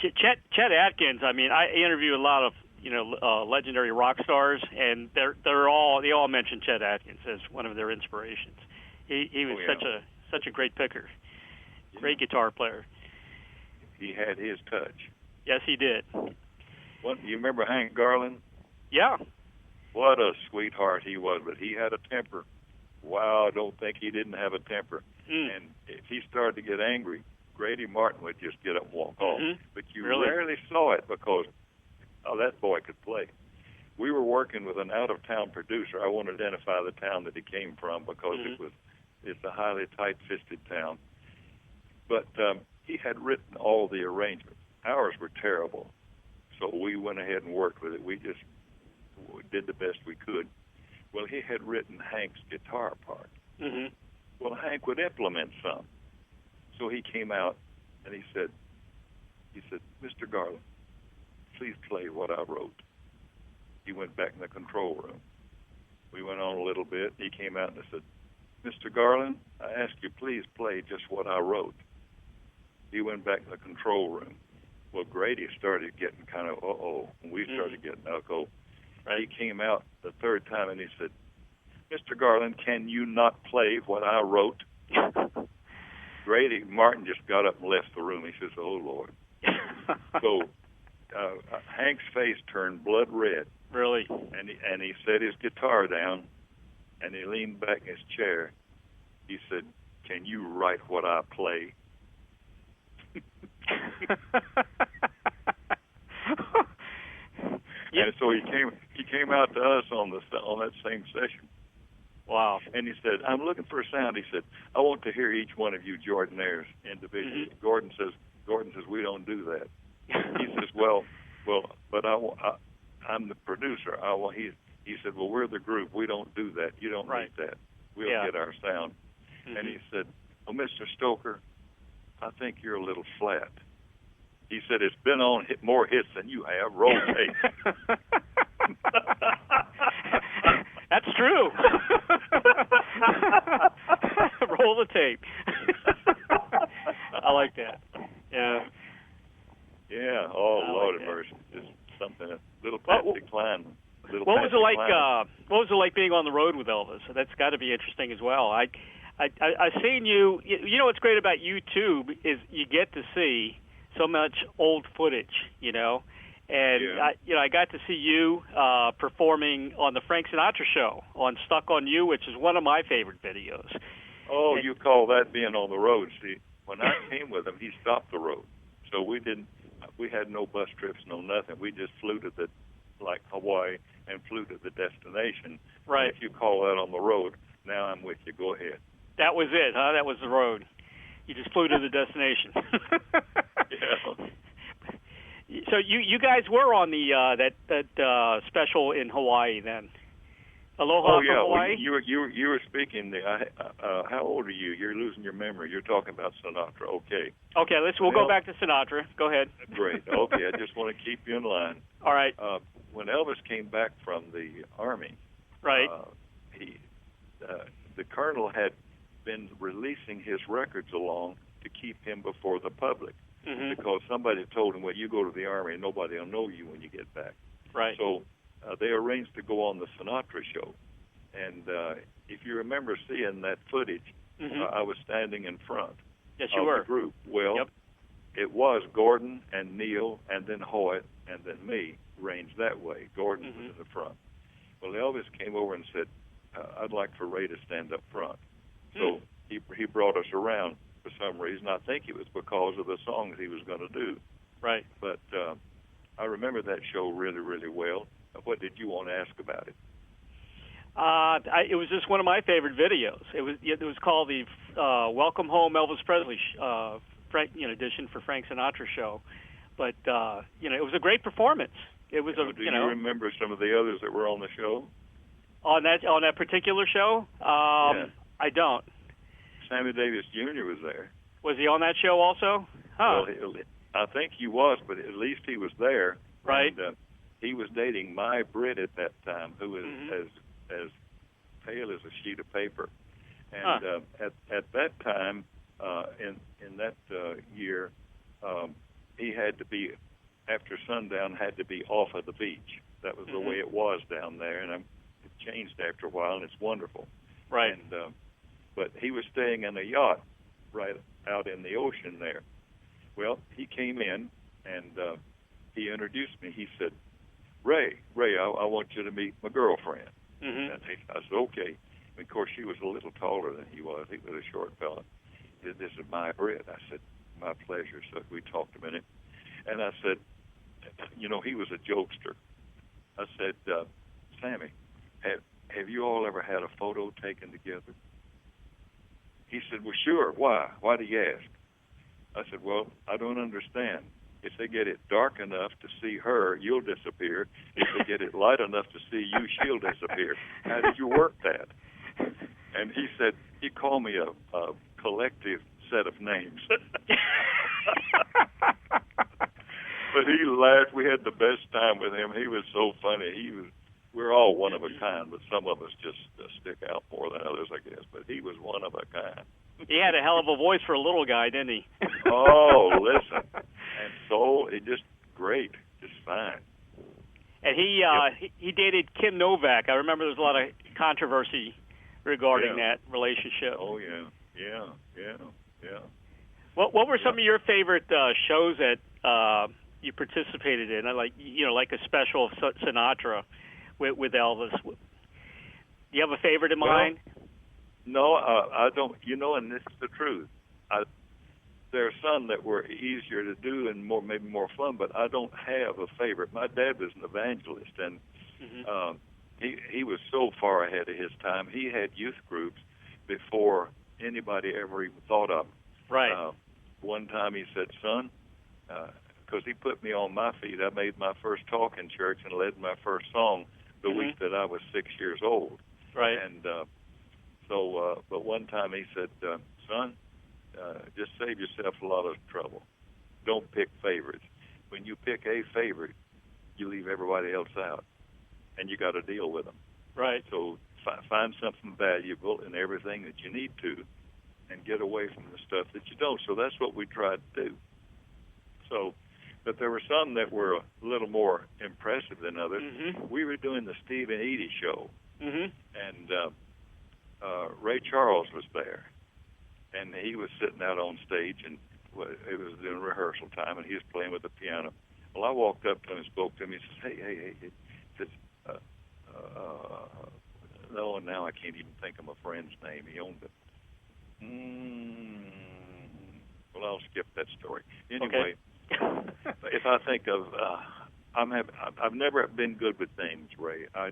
B: Chet Atkins, I mean, I interview a lot of legendary rock stars, and they all mention Chet Atkins as one of their inspirations. He was such a great picker, great guitar player.
C: He had his touch.
B: Yes, he did.
C: You remember Hank Garland?
B: Yeah.
C: What a sweetheart he was, but he had a temper. Wow, I don't think he didn't have a temper. And if he started to get angry, Grady Martin would just get up and walk off. But you rarely saw it because, that boy could play. We were working with an out-of-town producer. I won't identify the town that he came from because it's a highly tight-fisted town. But he had written all the arrangements. Ours were terrible. So we went ahead and worked with it. We did the best we could. Well, he had written Hank's guitar part. Well, Hank would implement some. So he came out and he said, Mr. Garland, please play what I wrote. He went back in the control room. We went on a little bit. He came out and said, Mr. Garland, I ask you, please play just what I wrote. He went back in the control room. Well, Grady started getting kind of and we started getting uh-oh. He came out the third time and he said, "Mr. Garland, can you not play what I wrote?" Grady Martin just got up and left the room. He says, "Oh, Lord." So Hank's face turned blood red.
B: Really?
C: And he set his guitar down, and he leaned back in his chair. He said, "Can you write what I play?" And so he came out to us on that same session.
B: Wow.
C: And he said, "I'm looking for a sound." He said, "I want to hear each one of you Jordanaires individually." Mm-hmm. Gordon says, "We don't do that." He says, well, but I'm the producer. He said, "Well, we're the group. We don't do that. You don't need that. We'll get our sound." Mm-hmm. And he said, "Well, Mr. Stoker, I think you're a little flat." He said, "It's been on more hits than you have. Roll tape."
B: That's true. Roll the tape. I like that. Yeah.
C: Yeah. Oh, Lord have mercy. Just something, a little Patsy Cline. What
B: was it like? What was it like being on the road with Elvis? That's got to be interesting as well. I seen you. You know what's great about YouTube is you get to see so much old footage. You know. And I got to see you performing on the Frank Sinatra show on "Stuck on You," which is one of my favorite videos.
C: Oh, you call that being on the road? See, when I came with him, he stopped the road, so we had no bus trips, no nothing. We just flew to like Hawaii and flew to the destination.
B: Right.
C: And if you call that on the road, now I'm with you. Go ahead.
B: That was it, huh? That was the road. You just flew to the destination.
C: Yeah.
B: So you guys were on the that special in Hawaii then. Aloha from Hawaii?
C: Well, you were speaking. How old are you? You're losing your memory. You're talking about Sinatra. Okay.
B: Okay, we'll go back to Sinatra. Go ahead.
C: Great. Okay, I just want to keep you in line.
B: All right.
C: When Elvis came back from the Army,
B: right,
C: the Colonel had been releasing his records along to keep him before the public. Mm-hmm. Because somebody told him, "Well, you go to the Army and nobody will know you when you get back."
B: Right.
C: So they arranged to go on the Sinatra show. And if you remember seeing that footage, mm-hmm. I was standing in front
B: of
C: the group. Well, It was Gordon and Neil and then Hoyt and then me arranged that way. Gordon mm-hmm. was in the front. Well, Elvis came over and said, "I'd like for Ray to stand up front." So he brought us around. For some reason, I think it was because of the songs he was going to do.
B: Right.
C: But I remember that show really, really well. What did you want to ask about it?
B: It was just one of my favorite videos. It was called the Welcome Home Elvis Presley edition for Frank Sinatra show. But it was a great performance. It was
C: do you remember some of the others that were on the show?
B: On that particular show? I don't.
C: Sammy Davis Jr. was there.
B: Was he on that show also? Huh.
C: Well, I think he was, but at least he was there.
B: Right.
C: And, he was dating my Brit at that time, who was mm-hmm. as pale as a sheet of paper. And at that time, in that year, he had to be, after sundown, had to be off of the beach. That was mm-hmm. the way it was down there, and it changed after a while, and it's wonderful.
B: Right.
C: And but he was staying in a yacht right out in the ocean there. Well, he came in, and he introduced me. He said, Ray, I want you to meet my girlfriend. Mm-hmm. And I said, okay. And of course, she was a little taller than he was. He was a short fella. He said, "This is my Brit." I said, "My pleasure." So we talked a minute. And I said, he was a jokester. I said, "Sammy, have you all ever had a photo taken together?" He said, "Well, sure. Why? Why do you ask?" I said, "Well, I don't understand. If they get it dark enough to see her, you'll disappear. If they get it light enough to see you, she'll disappear. How did you work that?" And he said, he called me a collective set of names. But he laughed. We had the best time with him. He was so funny. We're all one of a kind, but some of us just stick out more than others, I guess. But he was one of a kind.
B: He had a hell of a voice for a little guy, didn't he?
C: Oh, listen. And so, it just great, just fine.
B: And he dated Kim Novak. I remember there was a lot of controversy regarding that relationship.
C: Oh yeah.
B: What were some of your favorite shows that you participated in? Like like a special Sinatra with Elvis. Do you have a favorite in mind?
C: No, I don't. And this is the truth. There are some that were easier to do and maybe more fun, but I don't have a favorite. My dad was an evangelist, and he was so far ahead of his time. He had youth groups before anybody ever even thought of them.
B: Right.
C: One time he said, "Son," because he put me on my feet. I made my first talk in church and led my first song the week that I was 6 years old.
B: Right.
C: And but one time he said, "Son, just save yourself a lot of trouble. Don't pick favorites. When you pick a favorite, you leave everybody else out, and you got to deal with them.
B: Right.
C: So find something valuable in everything that you need to, and get away from the stuff that you don't." So that's what we tried to do. So, but there were some that were a little more impressive than others. We were doing the Steve and Edie show, and Ray Charles was there. And he was sitting out on stage, and it was in rehearsal time, and he was playing with the piano. Well, I walked up to him and spoke to him. He says, hey. He says, no, and now I can't even think of my friend's name. He owned it. Well, I'll skip that story. Anyway, if I think of, I've never been good with names, Ray. I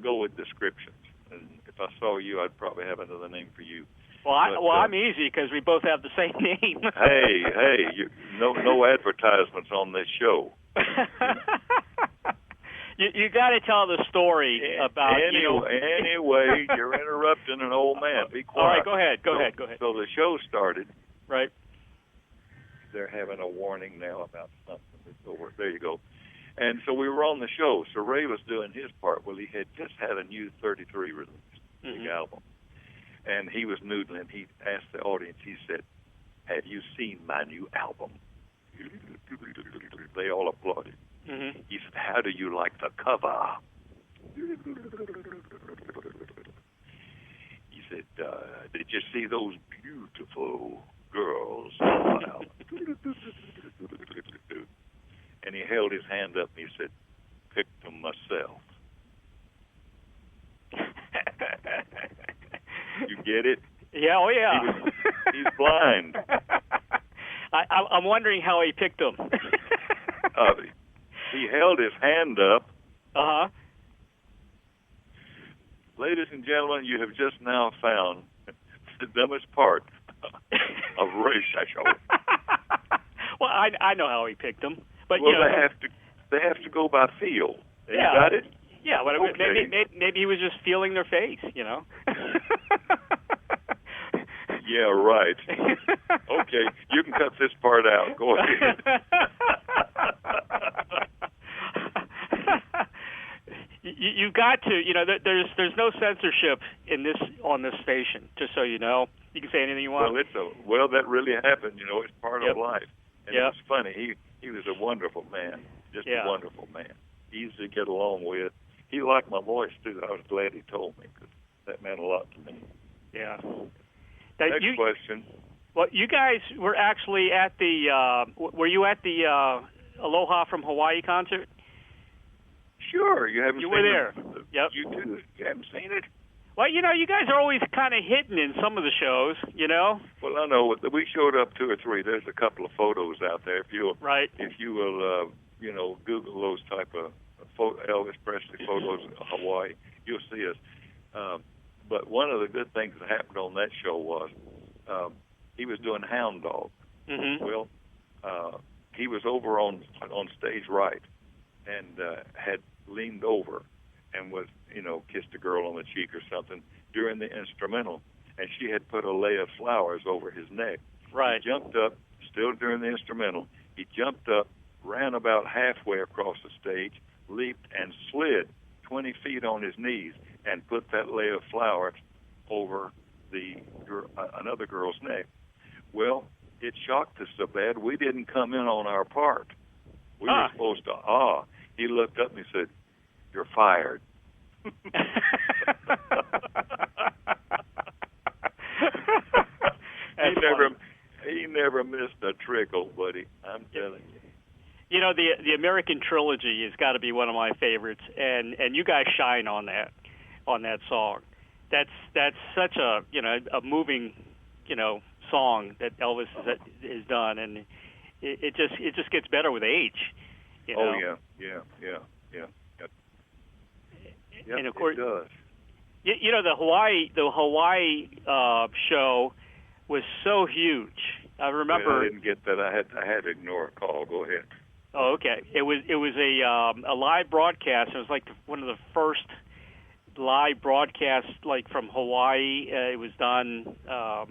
C: go with descriptions. And if I saw you, I'd probably have another name for you.
B: Well, I'm easy because we both have the same name.
C: hey, no advertisements on this show.
B: You got to tell the story about
C: Anyway, you're interrupting an old man. Be quiet.
B: All right, go ahead.
C: So the show started.
B: Right.
C: They're having a warning now about something that's over. There you go. And so we were on the show. So Ray was doing his part. Well, he had just had a new 33 release, big album. And he was noodling. He asked the audience, he said, "Have you seen my new album?" They all applauded. He said, "How do you like the cover?" He said, "Did you see those beautiful girls?" And he held his hand up and he said, "Picked them myself." You get it?
B: Yeah, oh yeah.
C: He's blind.
B: I'm wondering how he picked them.
C: He held his hand up. Ladies and gentlemen, you have just now found the dumbest part of Reishi.
B: Well, I know how he picked them, but
C: they have to go by feel. You
B: Yeah.
C: got it?
B: Yeah, but
C: Okay.
B: maybe he was just feeling their face,
C: Yeah, right. Okay, you can cut this part out. Go ahead.
B: You've got to, there's no censorship on this station. Just so you know, you can say anything you want.
C: Well, that really happened. It's part of life, and it
B: Yep.
C: was funny. He was a wonderful man, just a wonderful man. Easy to get along with. He liked my voice too. I was glad he told me because that meant a lot to me.
B: Yeah.
C: Next question.
B: Well, you guys were actually at the. Were you at the Aloha from Hawaii concert?
C: Sure, you haven't.
B: You
C: seen
B: were there.
C: it.
B: Yep.
C: You do. You haven't seen it.
B: Well, you guys are always kind of hidden in some of the shows,
C: Well, I know. We showed up 2 or 3. There's a couple of photos out there. If you will, Google those type of Elvis Presley photos of Hawaii, you'll see us. But one of the good things that happened on that show was he was doing Hound Dog. Well, he was over on stage right and had leaned over and was, kissed a girl on the cheek or something during the instrumental, and she had put a lei of flowers over his neck.
B: Right.
C: He jumped up, still during the instrumental. He jumped up, ran about halfway across the stage, leaped and slid 20 feet on his knees and put that lei of flowers over another girl's neck. Well, it shocked us so bad we didn't come in on our part. We were supposed to he looked up and he said, "You're fired." He never missed a trick, old buddy. I'm telling you.
B: You know, the American Trilogy has got to be one of my favorites, and you guys shine on that song. That's such a moving song that Elvis has done, and it just gets better with age. You know?
C: Oh yeah. Yep,
B: and of course,
C: it does.
B: You know, the Hawaii show was so huge. I remember.
C: Well, I didn't get that. I had to ignore a call. Go ahead.
B: Oh, okay. It was a live broadcast. It was like one of the first live broadcasts, like from Hawaii. It was done. I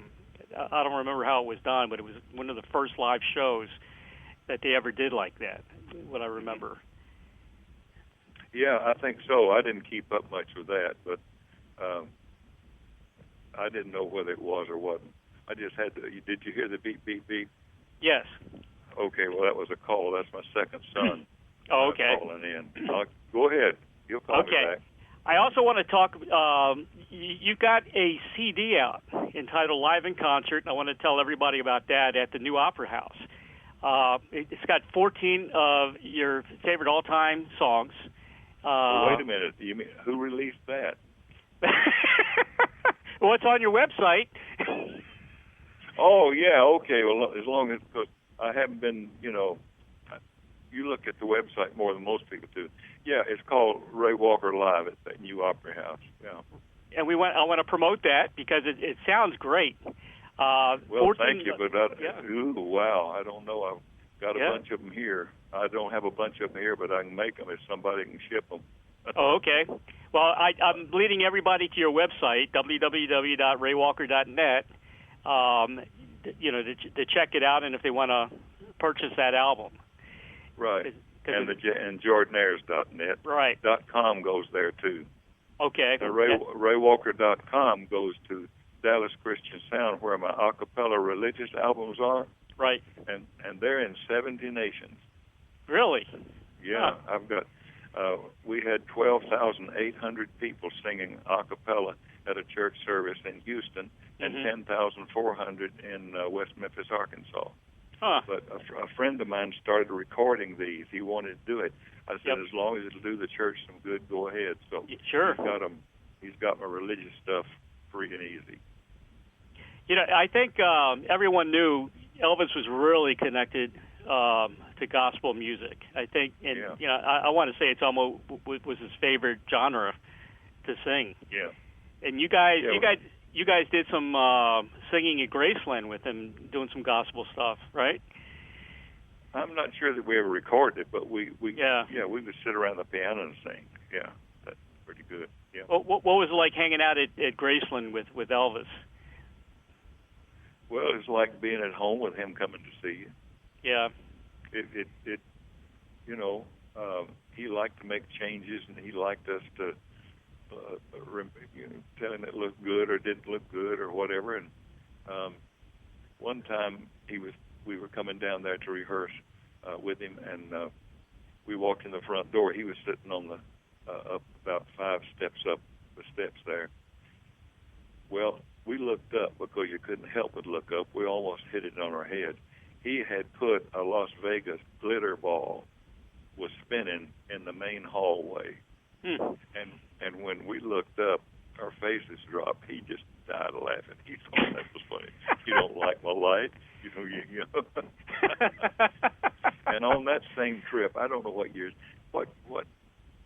B: don't remember how it was done, but it was one of the first live shows that they ever did like that. What I remember.
C: Yeah, I think so. I didn't keep up much with that, but I didn't know whether it was or wasn't. I just had to. Did you hear the beep, beep, beep?
B: Yes.
C: Okay, well, that was a call. That's my second son.
B: Oh, okay.
C: Calling in. Go ahead. You'll call me back.
B: I also want to talk. You got a CD out entitled "Live in Concert," and I want to tell everybody about that at the New Opera House. It's got 14 of your favorite all-time songs.
C: Wait a minute. You mean who released that?
B: Well, it's on your website.
C: Oh yeah. Okay. Well, as long as because I haven't been, you look at the website more than most people do. Yeah, it's called Ray Walker Live at the New Opera House. Yeah.
B: And I want to promote that because it sounds great.
C: Well,
B: 14,
C: thank you, but ooh, wow, I don't know. I've got a bunch of them here. I don't have a bunch of them here, but I can make them if somebody can ship them.
B: Oh, okay. Well, I'm leading everybody to your website, www.raywalker.net, to check it out, and if they want to purchase that album.
C: Right. And Jordanaires.net.
B: Right.
C: .com goes there, too.
B: Okay.
C: RayWalker.com goes to Dallas Christian Sound, where my a cappella religious albums are.
B: Right.
C: And they're in 70 nations.
B: Really?
C: Yeah.
B: Huh.
C: I've got... we had 12,800 people singing a cappella at a church service in Houston and 10,400 in West Memphis, Arkansas.
B: Huh.
C: But a friend of mine started recording these. He wanted to do it. I said, as long as it'll do the church some good, go ahead. So
B: sure.
C: He's got my religious stuff free and easy.
B: I think everyone knew Elvis was really connected to gospel music. I think, I want to say it's almost was his favorite genre to sing.
C: Yeah.
B: And you guys did some singing at Graceland with him, doing some gospel stuff, right?
C: I'm not sure that we ever recorded it, but we would sit around the piano and sing. Yeah, that's pretty good. Yeah.
B: What was it like hanging out at Graceland with Elvis?
C: Well, it's like being at home with him coming to see you.
B: Yeah.
C: He liked to make changes, and he liked us to tell him it looked good or didn't look good or whatever. And one time we were coming down there to rehearse with him, and we walked in the front door. He was sitting on the up about 5 steps up the steps there. Well, we looked up because you couldn't help but look up. We almost hit it on our head. He had put a Las Vegas glitter ball was spinning in the main hallway. And when we looked up, our faces dropped. He just died laughing. He thought that was funny. You don't like my light? And on that same trip, I don't know what years, what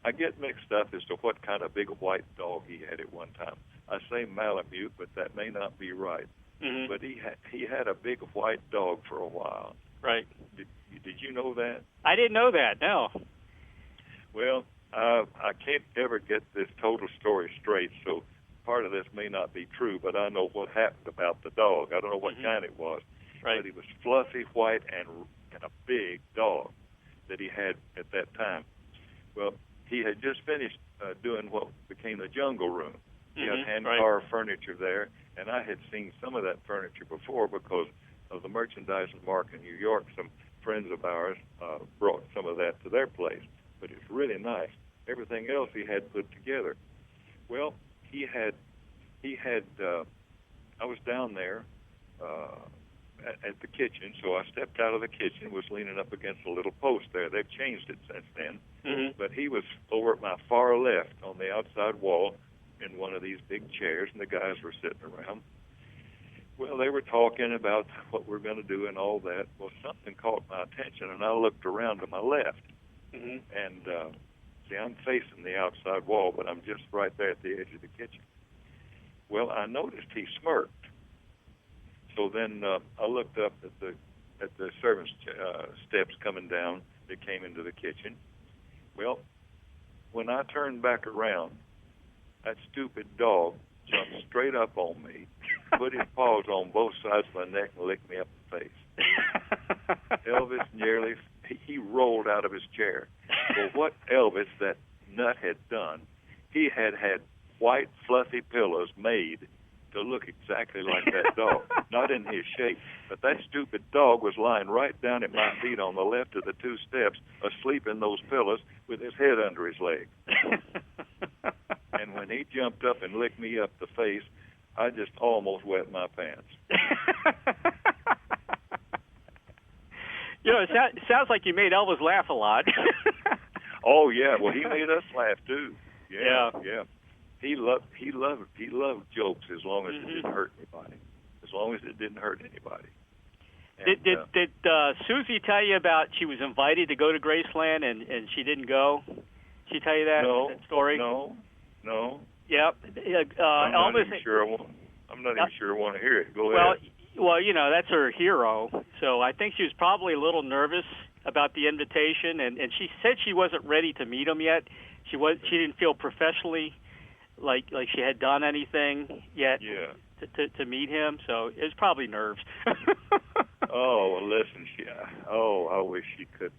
C: I get mixed up as to what kind of big white dog he had at one time. I say Malamute, but that may not be right. Mm-hmm. But he had a big white dog for a while.
B: Right.
C: Did you know that?
B: I didn't know that. No.
C: Well, I can't ever get this total story straight, so part of this may not be true. But I know what happened about the dog. I don't know what kind it was.
B: Right.
C: But he was fluffy, white, and a big dog that he had at that time. Well, he had just finished doing what became the Jungle Room. He had hand-carved furniture there, and I had seen some of that furniture before because of the merchandising mark in New York. Some friends of ours brought some of that to their place. but it's really nice. Everything else he had put together. Well, he had. I was down there at the kitchen, so I stepped out of the kitchen, was leaning up against a little post there. They've changed it since then.
B: Mm-hmm.
C: But he was over at my far left on the outside wall in one of these big chairs, and the guys were sitting around. Well, they were talking about what we're going to do and all that. Well, something caught my attention, and I looked around to my left.
B: Mm-hmm.
C: And, see, I'm facing the outside wall, but I'm just right there at the edge of the kitchen. Well, I noticed he smirked. So then I looked up at the servants' steps coming down that came into the kitchen. Well, when I turned back around, that stupid dog jumped straight up on me, put his paws on both sides of my neck, and licked me up the face. Elvis he rolled out of his chair. Well, what Elvis, that nut, had done, he had white, fluffy pillows made to look exactly like that dog. Not in his shape, but that stupid dog was lying right down at my feet on the left of the two steps, asleep in those pillows with his head under his leg. And when he jumped up and licked me up the face, I just almost wet my pants.
B: You know, it sounds like you made Elvis laugh a lot.
C: Oh yeah, well he made us laugh too.
B: Yeah.
C: He loved jokes as long as it didn't hurt anybody. As long as it didn't hurt anybody. And,
B: did Susie tell you about she was invited to go to Graceland and she didn't go? She tell you that story?
C: No.
B: Yep.
C: I'm not
B: Elvis.
C: even sure I want to hear it. Go ahead.
B: Well, you know, that's her hero. So I think she was probably a little nervous about the invitation, and she said she wasn't ready to meet him yet. She didn't feel professionally like she had done anything yet to meet him. So it was probably nerves.
C: Oh, well, listen, I wish she could.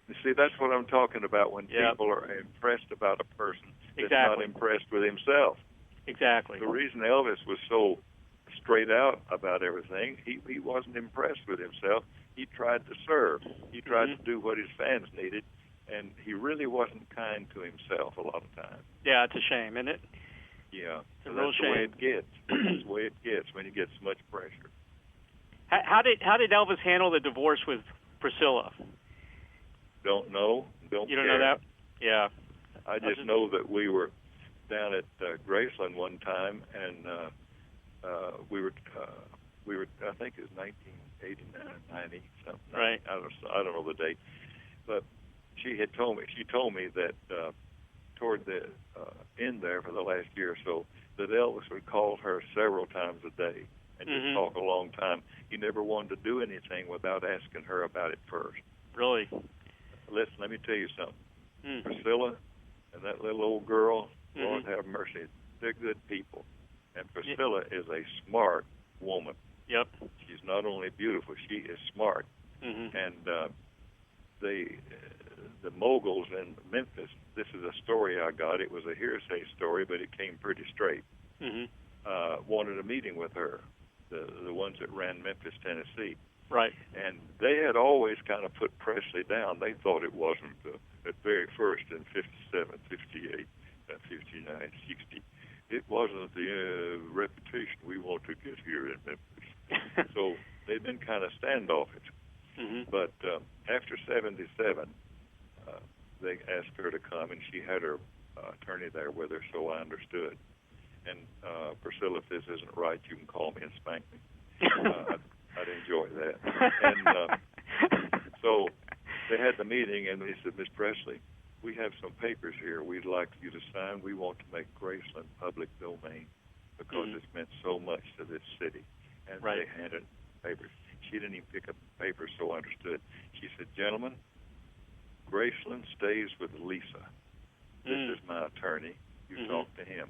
C: You see, that's what I'm talking about when people are impressed about a person that's not impressed with himself.
B: Exactly.
C: The reason Elvis was so straight out about everything, he wasn't impressed with himself. He tried to serve. He tried to do what his fans needed, and he really wasn't kind to himself a lot of times.
B: Yeah, it's a shame, isn't it?
C: Yeah.
B: It's
C: so that's the way it gets. That's the way it gets when you get so much pressure.
B: How did Elvis handle the divorce with Priscilla?
C: Don't know.
B: You don't know that? Yeah.
C: I just know that we were down at Graceland one time, and we were I think it was 1989 or 90 something.
B: Right.
C: I don't know the date, but she told me that toward the end there for the last year or so that Elvis would call her several times a day and just talk a long time. He never wanted to do anything without asking her about it first.
B: Really?
C: Listen, let me tell you something. Priscilla and that little old girl, Lord have mercy, they're good people. And Priscilla is a smart woman.
B: Yep.
C: She's not only beautiful, she is smart. And the moguls in Memphis, this is a story I got. It was a hearsay story, but it came pretty straight. Wanted a meeting with her, the ones that ran Memphis, Tennessee.
B: Right.
C: And they had always kind of put Presley down. They thought it wasn't at very first in 57, 58, 59, 60. It wasn't the reputation we want to get here in Memphis. So they've been kind of standoffish. But after 77, they asked her to come, and she had her attorney there with her, so I understood. And Priscilla, if this isn't right, you can call me and spank me. I'd enjoy that. And so they had the meeting, and they said, Miss Presley, we have some papers here we'd like you to sign. We want to make Graceland public domain because it's meant so much to this city. And they handed papers. She didn't even pick up the papers, so I understood. She said, gentlemen, Graceland stays with Lisa. This is my attorney. You talk to him.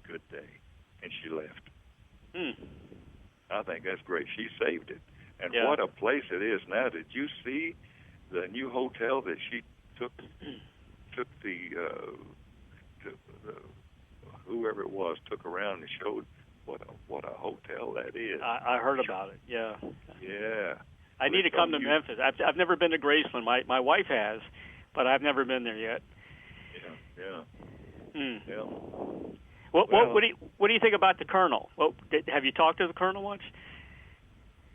C: Good day. And she left. I think that's great. She saved it. And what a place it is now. Did you see the new hotel that she took the whoever it was took around and showed what a hotel that is.
B: I heard about it. Yeah.
C: Yeah.
B: I need to come to Memphis. I've never been to Graceland. My wife has, but I've never been there yet.
C: Yeah.
B: What do you think about the Colonel? Have you talked to the Colonel much?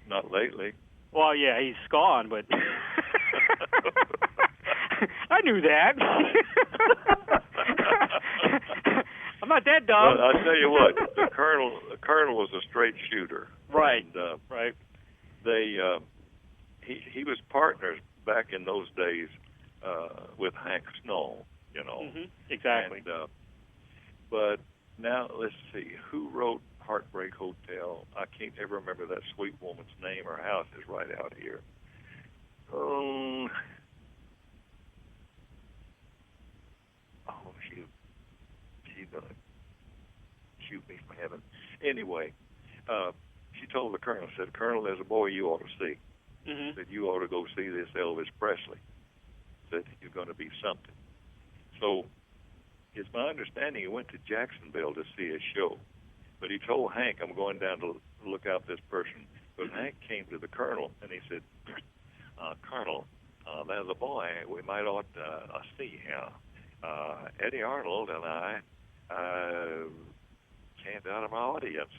C: Not lately.
B: Well, yeah, he's gone, but I knew that. I'm not that dumb.
C: Well, I tell you what, the Colonel was a straight shooter.
B: Right.
C: And,
B: right.
C: He was partners back in those days with Hank Snow,
B: Mm-hmm. Exactly.
C: And, but now let's see, who wrote Heartbreak Hotel? I can't ever remember that sweet woman's name. Her house is right out here. She's gonna shoot me from heaven. Anyway, she told the Colonel, said, Colonel, there's a boy you ought to see.
B: Mm-hmm.
C: Said, you ought to go see this Elvis Presley. Said, you're going to be something. So it's my understanding he went to Jacksonville to see a show. But he told Hank, I'm going down to look out this person. But Hank came to the Colonel, and he said, Colonel, there's a boy we might ought to see here. Eddie Arnold and I came out of my audience.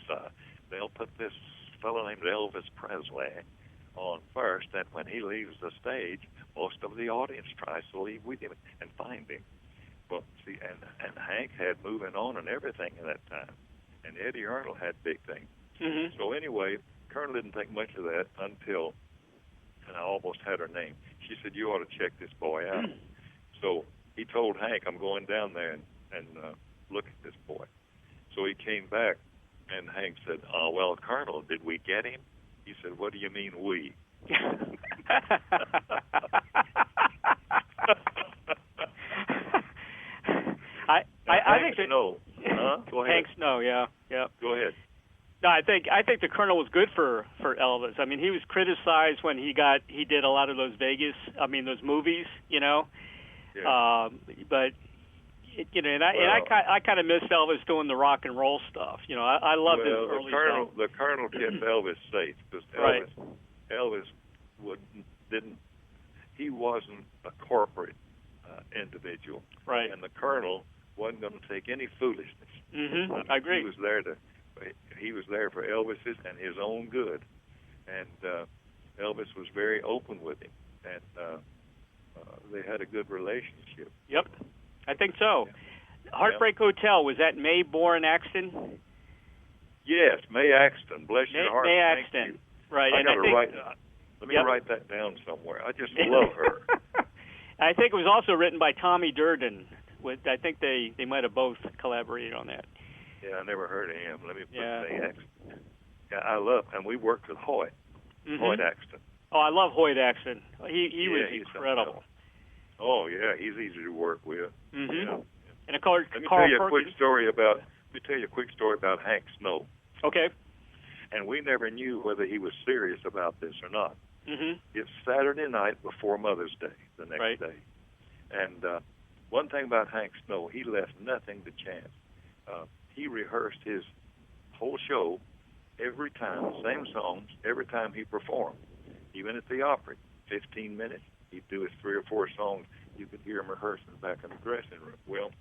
C: They'll put this fellow named Elvis Presley on first, and when he leaves the stage, most of the audience tries to leave with him and find him. Well, see, and Hank had moving on and everything at that time, and Eddie Arnold had big things.
B: Mm-hmm.
C: So anyway, Colonel didn't think much of that until, and I almost had her name. She said, you ought to check this boy out. So he told Hank, I'm going down there and look at this boy. So he came back, and Hank said, well, Colonel, did we get him? He said, what do you mean we?
B: I think
C: Snow. Go ahead.
B: Hank Snow, yeah.
C: Go ahead.
B: No, I think the Colonel was good for Elvis. I mean, he was criticized when he did a lot of those those movies,
C: Yeah.
B: But I kind of miss Elvis doing the rock and roll stuff. I loved his early stuff.
C: The Colonel kept Elvis safe because Elvis he wasn't a corporate individual,
B: right?
C: And the Colonel wasn't going to take any foolishness.
B: Mm-hmm. I agree.
C: He was there for Elvis's and his own good, and Elvis was very open with him, and they had a good relationship.
B: Yep, I think so.
C: Yeah.
B: Heartbreak Hotel, was that Mae Boren Axton?
C: Yes, Mae Axton. Bless your heart.
B: Mae Axton. Right.
C: Let me write that down somewhere. I just love her.
B: I think it was also written by Tommy Durden. I think they might have both collaborated on that.
C: Yeah, I never heard of him. Let me put Mae Axton. Yeah, I love, and we worked with Hoyt.
B: Mm-hmm.
C: Hoyt Axton.
B: Oh, I love Hoyt Axton. He was incredible.
C: Oh yeah, he's easy to work with.
B: Mm-hmm.
C: Yeah.
B: And of course,
C: let me tell you a quick story about Hank Snow.
B: Okay.
C: And we never knew whether he was serious about this or not.
B: Mm-hmm.
C: It's Saturday night before Mother's Day, the next day. And one thing about Hank Snow, he left nothing to chance. He rehearsed his whole show every time, same songs, every time he performed. Even at the Opry, 15 minutes, he'd do his 3 or 4 songs. You could hear him rehearsing back in the dressing room. Well,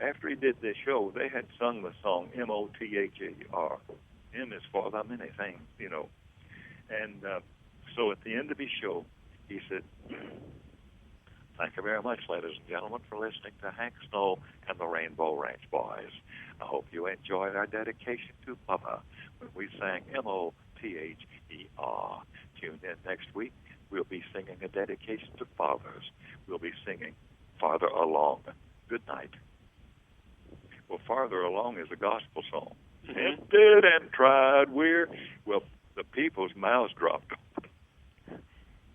C: after he did this show, they had sung the song M-O-T-H-A-R. M is for the many things, And so at the end of his show, he said, thank you very much, ladies and gentlemen, for listening to Hank Snow and the Rainbow Ranch Boys. I hope you enjoyed our dedication to Papa when we sang M-O-T-H-E-R. Tune in next week. We'll be singing a dedication to fathers. We'll be singing Farther Along. Good night. Well, Farther Along is a gospel song.
B: Mm-hmm.
C: And did and tried the people's mouths dropped open.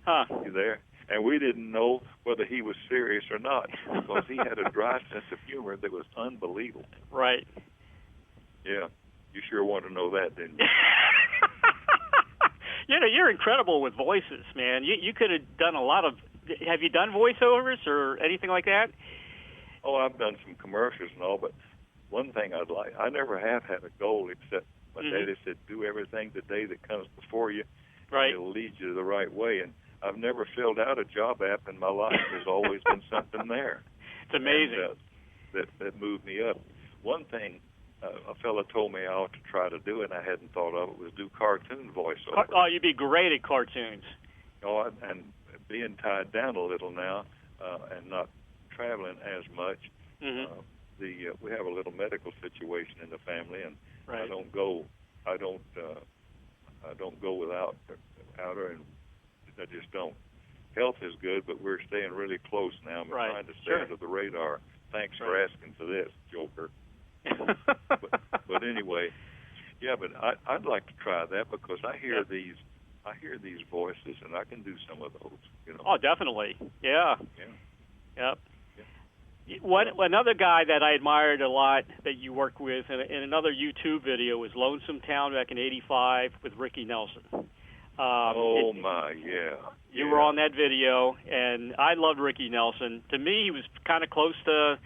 B: Huh.
C: You there? And we didn't know whether he was serious or not because he had a dry sense of humor that was unbelievable.
B: Right.
C: Yeah. You sure want to know that, didn't you?
B: You're incredible with voices, man. You could have done a lot of... Have you done voiceovers or anything like that?
C: Oh, I've done some commercials and all, but one thing I never have had a goal except my daddy said, do everything the day that comes before you.
B: Right.
C: It'll lead you the right way. And I've never filled out a job app in my life. There's always been something there.
B: It's amazing.
C: And, that moved me up. One thing a fella told me I ought to try to do, and I hadn't thought of it, was do cartoon voiceover.
B: Oh, you'd be great at cartoons.
C: Oh, and being tied down a little now and not traveling as much, we have a little medical situation in the family, and
B: right.
C: I don't go without her, and I just don't. Health is good, but we're staying really close now. I'm
B: right.
C: trying to stay under the radar. Thanks for asking for this, Joker. but anyway, yeah. But I'd like to try that because I hear these voices, and I can do some of those. You know.
B: Oh, definitely. Yeah.
C: Yeah.
B: Yep. Another guy that I admired a lot that you worked with in another YouTube video was Lonesome Town back in '85 with Ricky Nelson. You were on that video, and I loved Ricky Nelson. To me, he was kind of close to,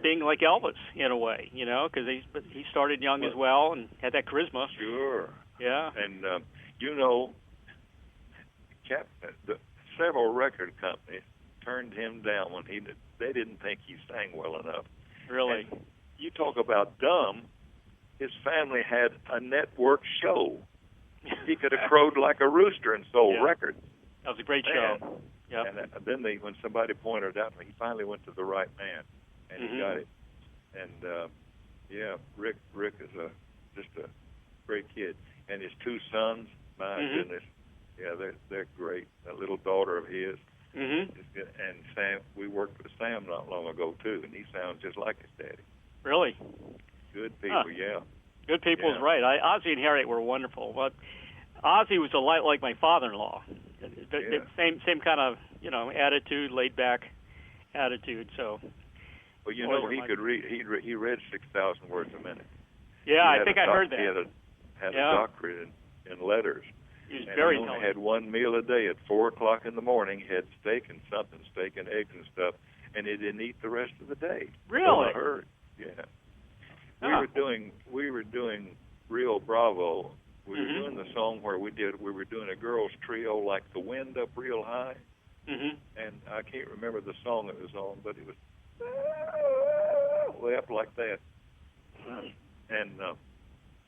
B: being like Elvis in a way, because he started young as well and had that charisma.
C: Sure.
B: Yeah.
C: And, several record companies turned him down when they didn't think he sang well enough.
B: Really?
C: And you talk about dumb. His family had a network show. He could have crowed like a rooster and sold records.
B: That was a great show.
C: Yeah. And then when somebody pointed out, he finally went to the right man, and he got it. And Rick is just a great kid, and his two sons. My goodness, they're great. That little daughter of his. And Sam, we worked with Sam not long ago too, and he sounds just like his daddy.
B: Really?
C: Good people,
B: Good people is right. Ozzie and Harriet were wonderful, but Ozzie was a lot like my father-in-law. Same kind of attitude, laid back attitude. So.
C: Well, he could read. He read 6,000 words a minute.
B: Yeah, I think I heard that.
C: He had a doctorate in letters.
B: He was very
C: intelligent.
B: intelligent.
C: He had one meal a day at 4:00 in the morning. He had steak and eggs and stuff, and he didn't eat the rest of the day.
B: Really?
C: I heard. Yeah. We were doing Rio Bravo. We were doing the song where we were doing a girls trio like The Wind Up Real High. And I can't remember the song it was on, but it was way up like that. And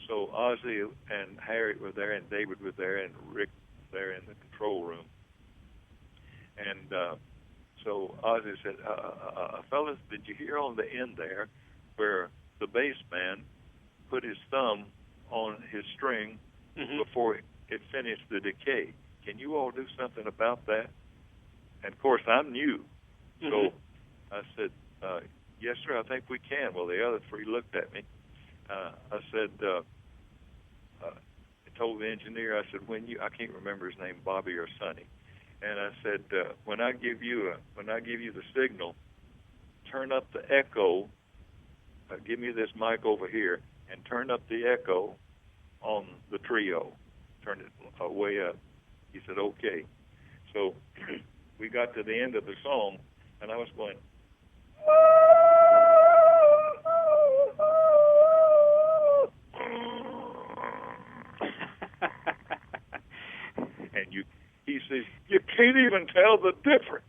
C: so Ozzie and Harriet were there, and David was there, and Rick was there in the control room. And so Ozzie said, fellas, did you hear on the end there where the bass man put his thumb on his string before it finished the decay? Can you all do something about that? And, of course, I'm new. So I said, yes, sir, I think we can. Well, the other three looked at me. I said, I told the engineer, I said, I can't remember his name, Bobby or Sonny. And I said, when I give you the signal, turn up the echo. Give me this mic over here and turn up the echo on the trio. Turn it way up. He said, okay. So we got to the end of the song, and I was going, and he says, you can't even tell the difference.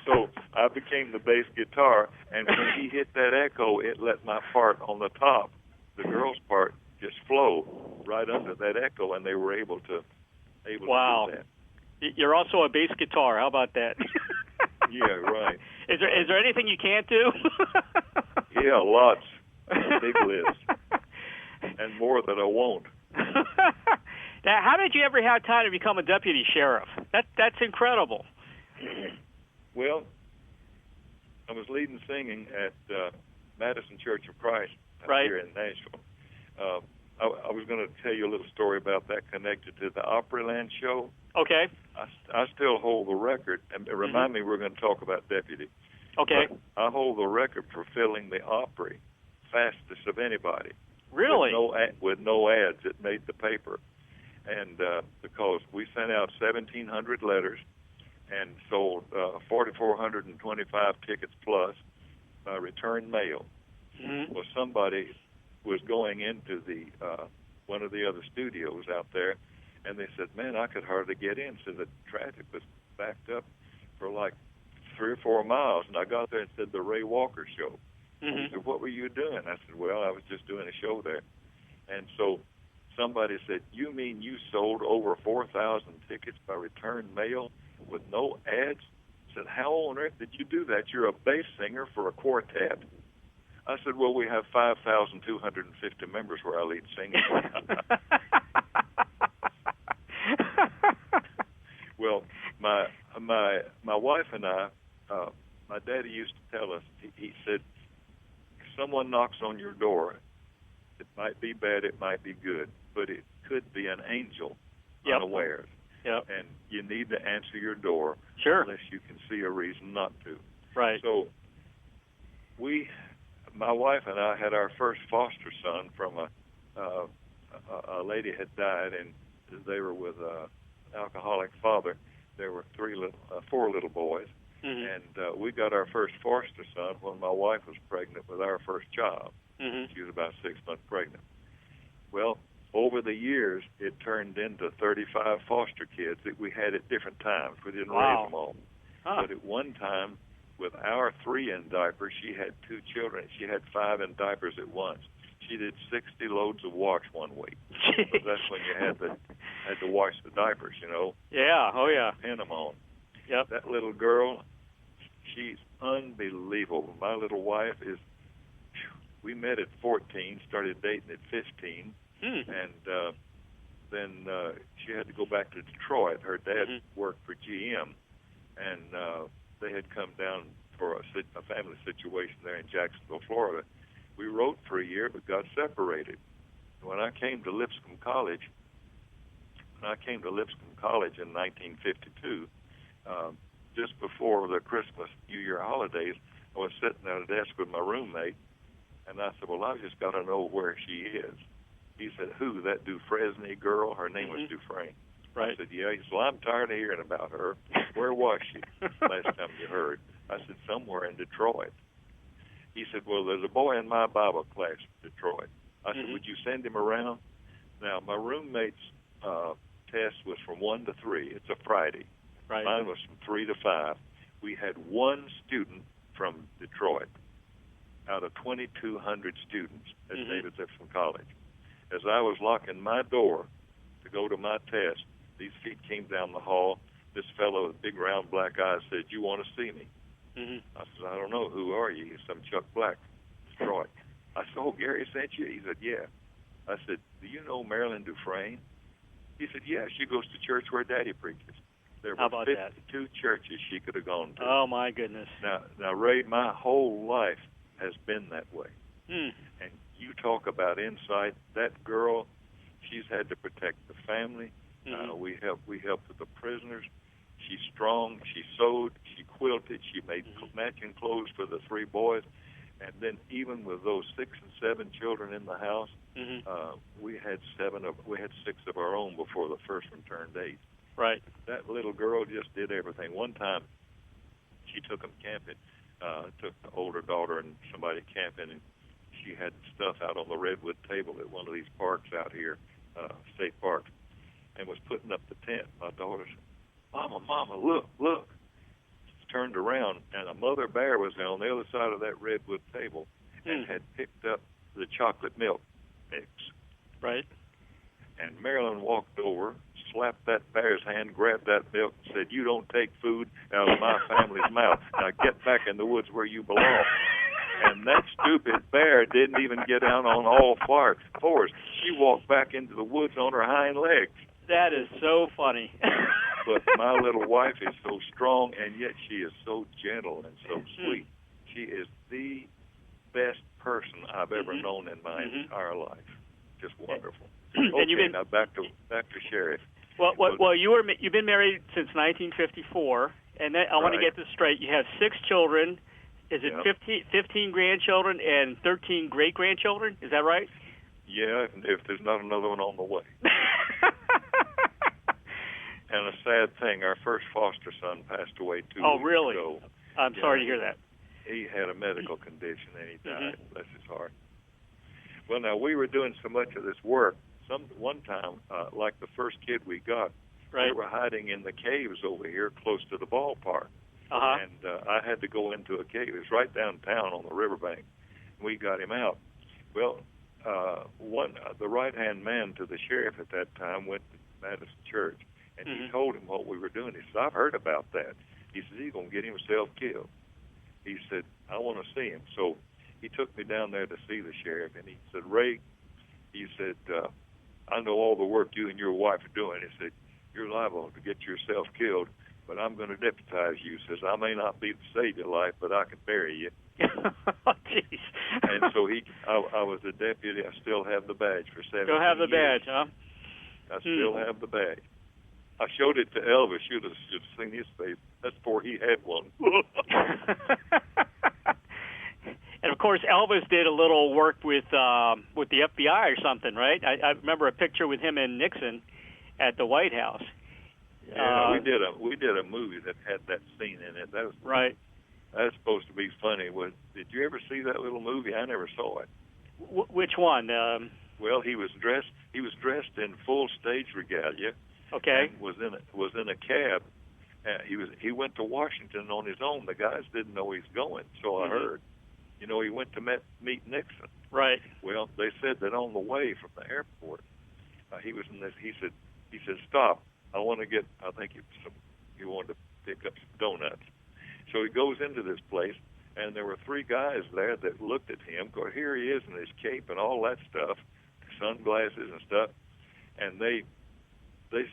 C: So I became the bass guitar, and when he hit that echo, it let my part on the top, the girls' part, just flow right under that echo, and they were able to do that.
B: You're also a bass guitar. How about that?
C: Yeah, right.
B: Is there anything you can't do?
C: Yeah, lots. A big list. And more that I won't.
B: Now, how did you ever have time to become a deputy sheriff? That's incredible.
C: Well, I was leading singing at Madison Church of Christ here in Nashville. I was going to tell you a little story about that connected to the Opryland show.
B: Okay.
C: I still hold the record. And remind me, we're going to talk about deputy.
B: Okay.
C: But I hold the record for filling the Opry fastest of anybody.
B: Really?
C: With no ads. It made the paper. And because we sent out 1,700 letters and sold 4,425 tickets plus by return mail. Well, somebody was going into the one of the other studios out there, and they said, man, I could hardly get in. So the traffic was backed up for like 3 or 4 miles. And I got there and said, the Ray Walker Show. He said, what were you doing? I said, well, I was just doing a show there. And so somebody said, you mean you sold over 4,000 tickets by return mail with no ads? I said, how on earth did you do that? You're a bass singer for a quartet. I said, well, we have 5,250 members where I lead singing. Well, my wife and I, my daddy used to tell us, he said, if someone knocks on your door, it might be bad, it might be good, but it could be an angel unawares.
B: Yep.
C: And you need to answer your door unless you can see a reason not to.
B: Right.
C: So my wife and I had our first foster son from a lady had died, and they were with an alcoholic father. There were 4 little boys, and we got our first foster son when my wife was pregnant with our first child. She was about 6 months pregnant. Well, over the years, it turned into 35 foster kids that we had at different times. We didn't raise them all. But at one time, with our 3 in diapers, she had 2 children. She had 5 in diapers at once. She did 60 loads of wash one week. But that's when you had to wash the diapers, you know.
B: Yeah, oh yeah.
C: Pin them on.
B: Yep.
C: That little girl, she's unbelievable. My little wife is, we met at 14, started dating at 15, and then she had to go back to Detroit. Her dad worked for GM, and they had come down for a family situation there in Jacksonville, Florida. We wrote for a year, but got separated. When I came to Lipscomb College, in 1952, just before the Christmas, New Year holidays, I was sitting at a desk with my roommate, and I said, well, I've just got to know where she is. He said, who, that Dufresne girl? Her name was Dufresne.
B: Right.
C: I said, yeah. He said, well, I'm tired of hearing about her. Where was she last time you heard? I said, somewhere in Detroit. He said, well, there's a boy in my Bible class in Detroit. I said, would you send him around? Now, my roommate's test was from 1 to 3. It's a Friday.
B: Right.
C: Mine was from 3 to 5. We had 1 student from Detroit out of 2,200 students at David Lipscomb College. As I was locking my door to go to my test, these feet came down the hall. This fellow with big round black eyes said, you want to see me? I said, I don't know. Who are you? He's some Chuck Black, Detroit. I said, oh, Gary sent you? He said, yeah. I said, do you know Marilyn Dufresne? He said, yeah, she goes to church where Daddy preaches. There were 52 churches she could have gone to.
B: Oh, my goodness.
C: Now, Ray, my whole life has been that way. And you talk about insight. That girl, she's had to protect the family. We helped with the prisoners. She's strong. She sewed. She quilted. She made matching clothes for the 3 boys. And then even with those 6 and 7 children in the house, we had 6 of our own before the first one turned 8.
B: Right.
C: That little girl just did everything. One time, she took them camping. Took the older daughter and somebody camping, and she had stuff out on the redwood table at one of these parks out here, state parks, and was putting up the tent. My daughter said, Mama, look. She turned around, and a mother bear was on the other side of that redwood table and had picked up the chocolate milk mix.
B: Right.
C: And Marilyn walked over, slapped that bear's hand, grabbed that milk, and said, you don't take food out of my family's mouth. Now get back in the woods where you belong. And that stupid bear didn't even get down on all fours. She walked back into the woods on her hind legs.
B: That is so funny.
C: But my little wife is so strong, and yet she is so gentle and so sweet. She is the best person I've ever known in my entire life. Just wonderful. Okay, now back to Sheriff.
B: Well, you've been married since 1954, and then I want to get this straight. You have 6 children. Is it 15 grandchildren and 13 great-grandchildren? Is that right?
C: Yeah, if there's not another one on the way. And a sad thing, our first foster son passed away 2 weeks
B: really?
C: ago.
B: I'm sorry to hear that.
C: He had a medical condition, and he died. Bless his heart. Well, now, we were doing so much of this work, one time, like the first kid we got,
B: Right.
C: they were hiding in the caves over here close to the ballpark.
B: Uh-huh.
C: And I had to go into a cave. It was right downtown on the riverbank. We got him out. Well, the right-hand man to the sheriff at that time went to Madison Church, and he told him what we were doing. He said, I've heard about that. He said, he's going to get himself killed. He said, I want to see him. So he took me down there to see the sheriff, and he said, Ray, he said, I know all the work you and your wife are doing. He said, you're liable to get yourself killed, but I'm going to deputize you. He says, I may not be the sage of life, but I can bury you.
B: Oh, jeez.
C: And so I was a deputy. I still have the badge for 17 years.
B: Still have the badge, huh?
C: I still have the badge. I showed it to Elvis. You'd have seen his face. That's before he had one.
B: And of course, Elvis did a little work with the FBI or something, right? I remember a picture with him and Nixon at the White House.
C: Yeah, we did a movie that had that scene in it. That was
B: right.
C: That was supposed to be funny. Did you ever see that little movie? I never saw it.
B: Which one?
C: Well, he was dressed in full stage regalia.
B: Okay.
C: And was in a cab. He went to Washington on his own. The guys didn't know he's going, so I heard. You know, he went to meet Nixon.
B: Right.
C: Well, they said that on the way from the airport, he was in this. He said, stop. I want to get. I think he wanted to pick up some donuts. So he goes into this place, and there were three guys there that looked at him. Go, here he is in his cape and all that stuff, sunglasses and stuff, and they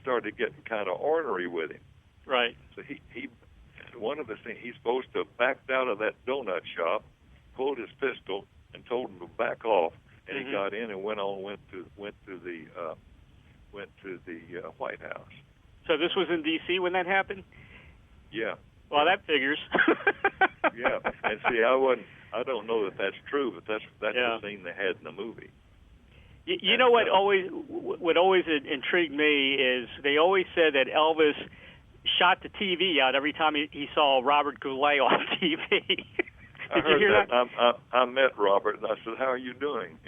C: started getting kind of ornery with him.
B: Right.
C: So he one of the things, he's supposed to have backed out of that donut shop, pulled his pistol, and told him to back off, and he got in and went to the White House.
B: So this was in D.C. when that happened?
C: Yeah.
B: Well, that figures.
C: Yeah, and see, I don't know that that's true, but that's the scene they had in the movie.
B: You know what always intrigued me is they always said that Elvis shot the TV out every time he saw Robert Goulet on TV. Did you hear that?
C: I met Robert, and I said, how are you doing?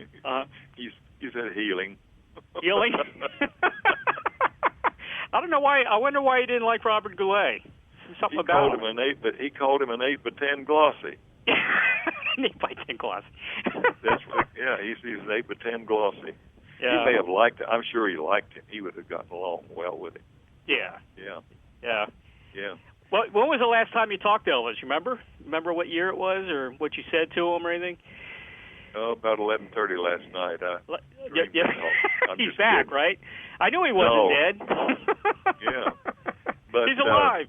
C: He said, healing.
B: Healing? I don't know why. I wonder why he didn't like Robert Goulet. Something about him.
C: He called him an 8x10 glossy.
B: 8x10 glossy.
C: That's what. Yeah, he's an 8x10 glossy.
B: Yeah.
C: He may have liked it. I'm sure he liked him. He would have gotten along well with him.
B: Yeah.
C: Yeah.
B: Yeah.
C: Yeah.
B: Well, when was the last time you talked to Elvis? You remember? Remember what year it was, or what you said to him, or anything?
C: Oh, about 11:30 last night.
B: He's back, kidding. Right? I knew he wasn't dead.
C: Yeah. But,
B: he's alive.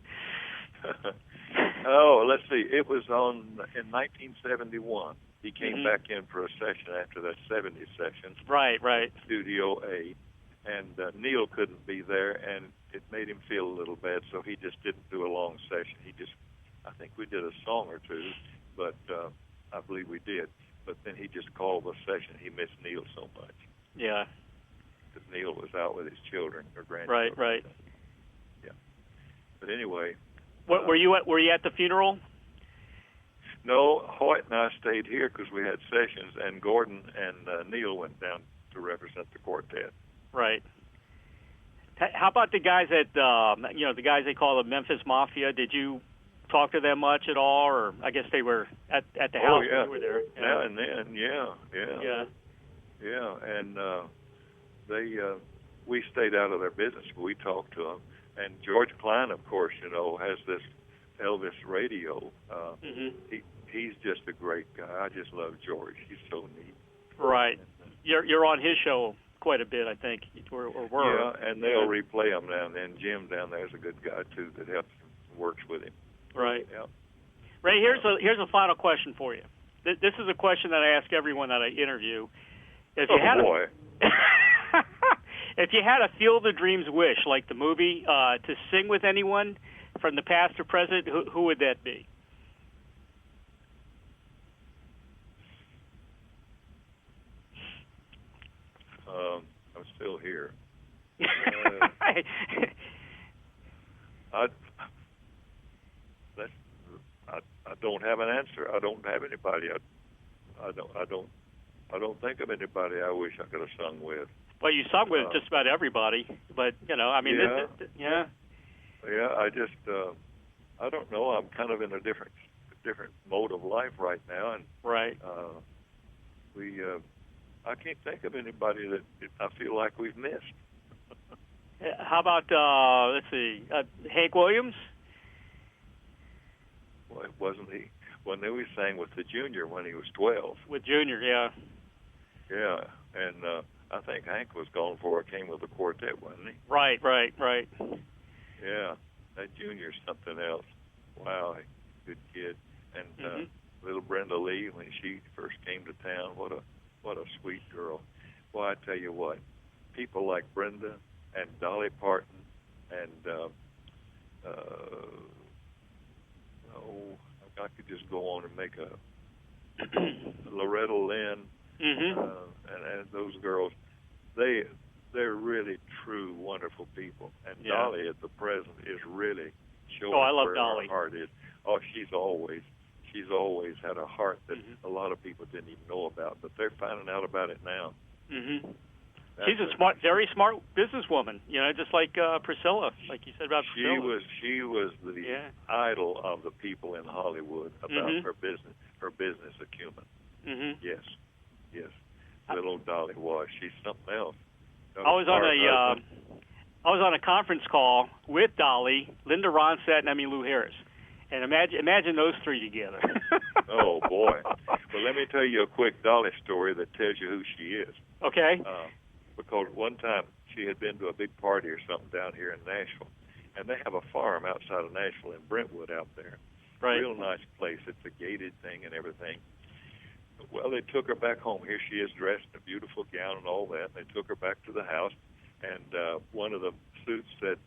C: Oh, let's see. It was in 1971. He came back in for a session after that 70 session.
B: Right.
C: Studio A. And Neil couldn't be there, and it made him feel a little bad, so he just didn't do a long session. I think we did a song or two, but I believe we did. But then he just called the session. He missed Neil so much.
B: Yeah.
C: Because Neil was out with his children or grandchildren.
B: Right.
C: Yeah. But anyway.
B: What were you at the funeral?
C: No, Hoyt and I stayed here because we had sessions, and Gordon and Neil went down to represent the quartet.
B: Right. How about the guys the guys they call the Memphis Mafia? Did you talk to them much at all, or I guess they were at the house when you were there? Yeah.
C: Now and then, yeah. And we stayed out of their business, but we talked to them. And George Klein, of course, has this Elvis radio. He's just a great guy. I just love George. He's so neat.
B: Right. You're on his show quite a bit, I think, or were.
C: Yeah, and they'll replay him down there. And Jim down there is a good guy too that helps and works with him.
B: Right.
C: Yeah.
B: Ray, here's a final question for you. This is a question that I ask everyone that I interview. If you had a Field of Dreams wish, like the movie, to sing with anyone from the past or present, who would that be?
C: I'm still here. I don't have an answer. I don't have anybody. I don't. I don't think of anybody I wish I could have sung with.
B: Well, you sung with just about everybody, but I mean,
C: yeah. I just, I don't know. I'm kind of in a different mode of life right now, and
B: right.
C: I can't think of anybody that I feel like we've missed.
B: How about let's see, Hank Williams?
C: Well, wasn't he? When we sang with the Junior when he was 12.
B: With Junior, yeah.
C: Yeah, and I think Hank was gone before I came with the quartet, wasn't he?
B: Right.
C: Yeah, that Junior's something else. Wow, good kid. And little Brenda Lee, when she first came to town, what a sweet girl. Well, I tell you what, people like Brenda and Dolly Parton and I could just go on and make a Loretta Lynn and those girls. They're really true, wonderful people. And Dolly at the present is really showing where
B: Dolly.
C: her heart is. Oh, she's always had a heart that a lot of people didn't even know about, but they're finding out about it now.
B: She's a very smart businesswoman, just like Priscilla, like you said about Priscilla.
C: She was the idol of the people in Hollywood about her business acumen. Yes. Little Dolly was. She's something else.
B: I was on a conference call with Dolly, Linda Ronstadt, and Emmylou Harris. And imagine those three together.
C: Oh, boy. Well, let me tell you a quick Dolly story that tells you who she is.
B: Okay.
C: Because one time she had been to a big party or something down here in Nashville, and they have a farm outside of Nashville in Brentwood out there.
B: Right.
C: Real nice place. It's a gated thing and everything. Well, they took her back home. Here she is dressed in a beautiful gown and all that. They took her back to the house, and one of the suits said,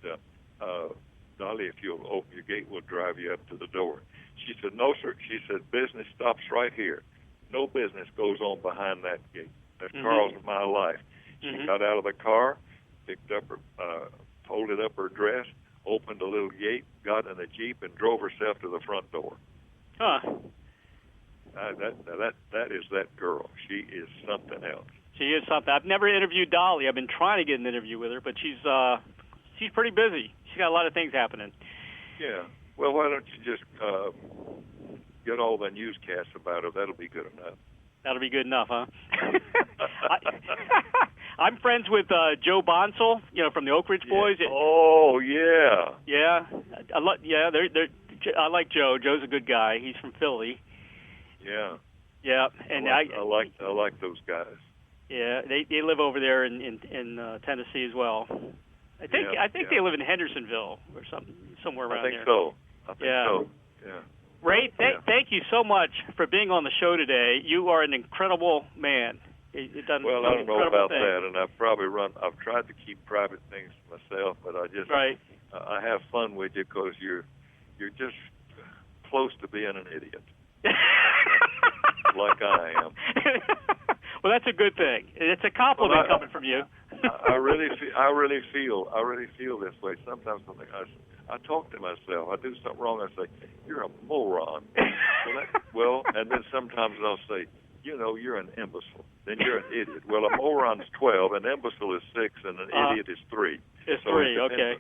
C: Dolly, if you'll open your gate, we'll drive you up to the door. She said, no, sir. She said, business stops right here. No business goes on behind that gate. That's Carl's of my life. She got out of the car, picked up her, folded up her dress, opened a little gate, got in a Jeep, and drove herself to the front door.
B: Huh.
C: That is that girl. She is something else.
B: She is something. I've never interviewed Dolly. I've been trying to get an interview with her, but she's pretty busy. She's got a lot of things happening. Yeah.
C: Well, why don't you just get all the newscasts about her? That'll be good enough.
B: That'll be good enough, huh? I'm friends with Joe Bonsall, from the Oak Ridge Boys.
C: Oh, yeah.
B: Yeah. I like Joe. Joe's a good guy. He's from Philly.
C: Yeah.
B: Yeah, and
C: I like those guys.
B: Yeah, they live over there in Tennessee as well. I think they live in Hendersonville or somewhere around there.
C: I think so. Yeah.
B: Ray, thank you so much for being on the show today. You are an incredible man. You've done
C: I don't know about that, and I've tried to keep private things to myself, but I just I have fun with you because you're just close to being an idiot, like I am.
B: Well, that's a good thing. It's a compliment coming from you.
C: I really feel this way. Sometimes I talk to myself. I do something wrong. I say, "You're a moron." And then sometimes I'll say, "You're an imbecile." Then you're an idiot. Well, a moron's 12, an imbecile is 6, and an idiot is 3.
B: It's 3. Okay.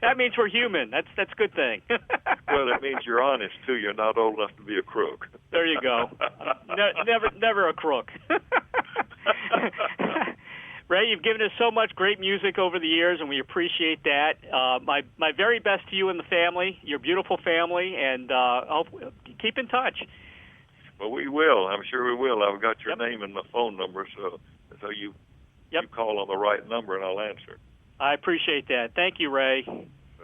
B: That means we're human. That's a good thing.
C: Well, it means you're honest too. You're not old enough to be a crook.
B: There you go. Never a crook. Ray, you've given us so much great music over the years, and we appreciate that. My very best to you and the family, your beautiful family, and I'll keep in touch.
C: Well, we will. I'm sure we will. I've got your name and my phone number, so you call on the right number, and I'll answer.
B: I appreciate that. Thank you, Ray.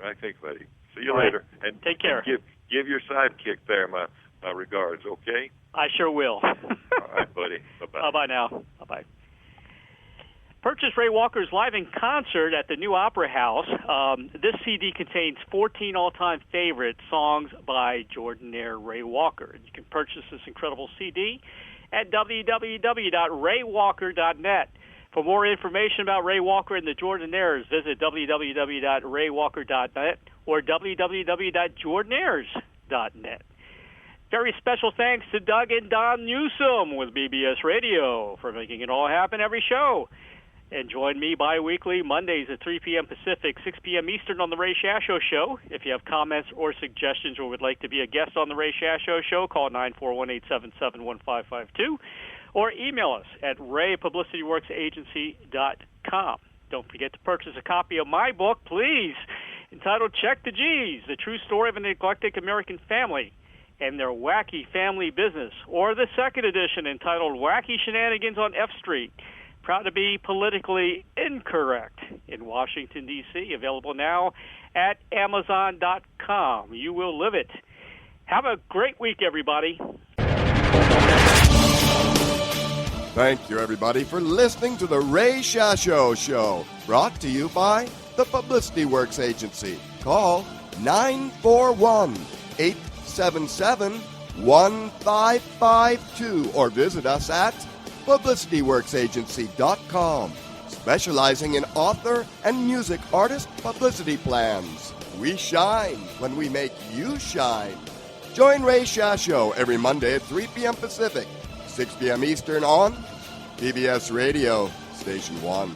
C: I think, buddy. See you later. And
B: take care.
C: And give your sidekick there my regards, okay?
B: I sure will.
C: All right, buddy. Bye-bye.
B: Bye-bye now. Bye-bye. Purchase Ray Walker's live in concert at the New Opera House. This CD contains 14 all-time favorite songs by Jordanaire Ray Walker. You can purchase this incredible CD at www.raywalker.net. For more information about Ray Walker and the Jordanaires, visit www.raywalker.net or www.jordanaires.net. Very special thanks to Doug and Don Newsome with BBS Radio for making it all happen every show. And join me bi-weekly, Mondays at 3 p.m. Pacific, 6 p.m. Eastern on the Ray Shasho Show. If you have comments or suggestions or would like to be a guest on the Ray Shasho Show, call 941-877-1552 or email us at raypublicityworksagency.com. Don't forget to purchase a copy of my book, please, entitled Check the G's, The True Story of an Eclectic American Family and Their Wacky Family Business, or the second edition entitled Wacky Shenanigans on F Street. Proud to be politically incorrect in Washington, D.C., available now at Amazon.com. You will live it. Have a great week, everybody.
A: Thank you, everybody, for listening to the Ray Shasho Show, brought to you by the Publicity Works Agency. Call 941-877-1552 or visit us at PublicityWorksAgency.com, specializing in author and music artist publicity plans. We shine when we make you shine. Join Ray Shasho every Monday at 3 p.m. Pacific, 6 p.m. Eastern on PBS Radio, Station 1.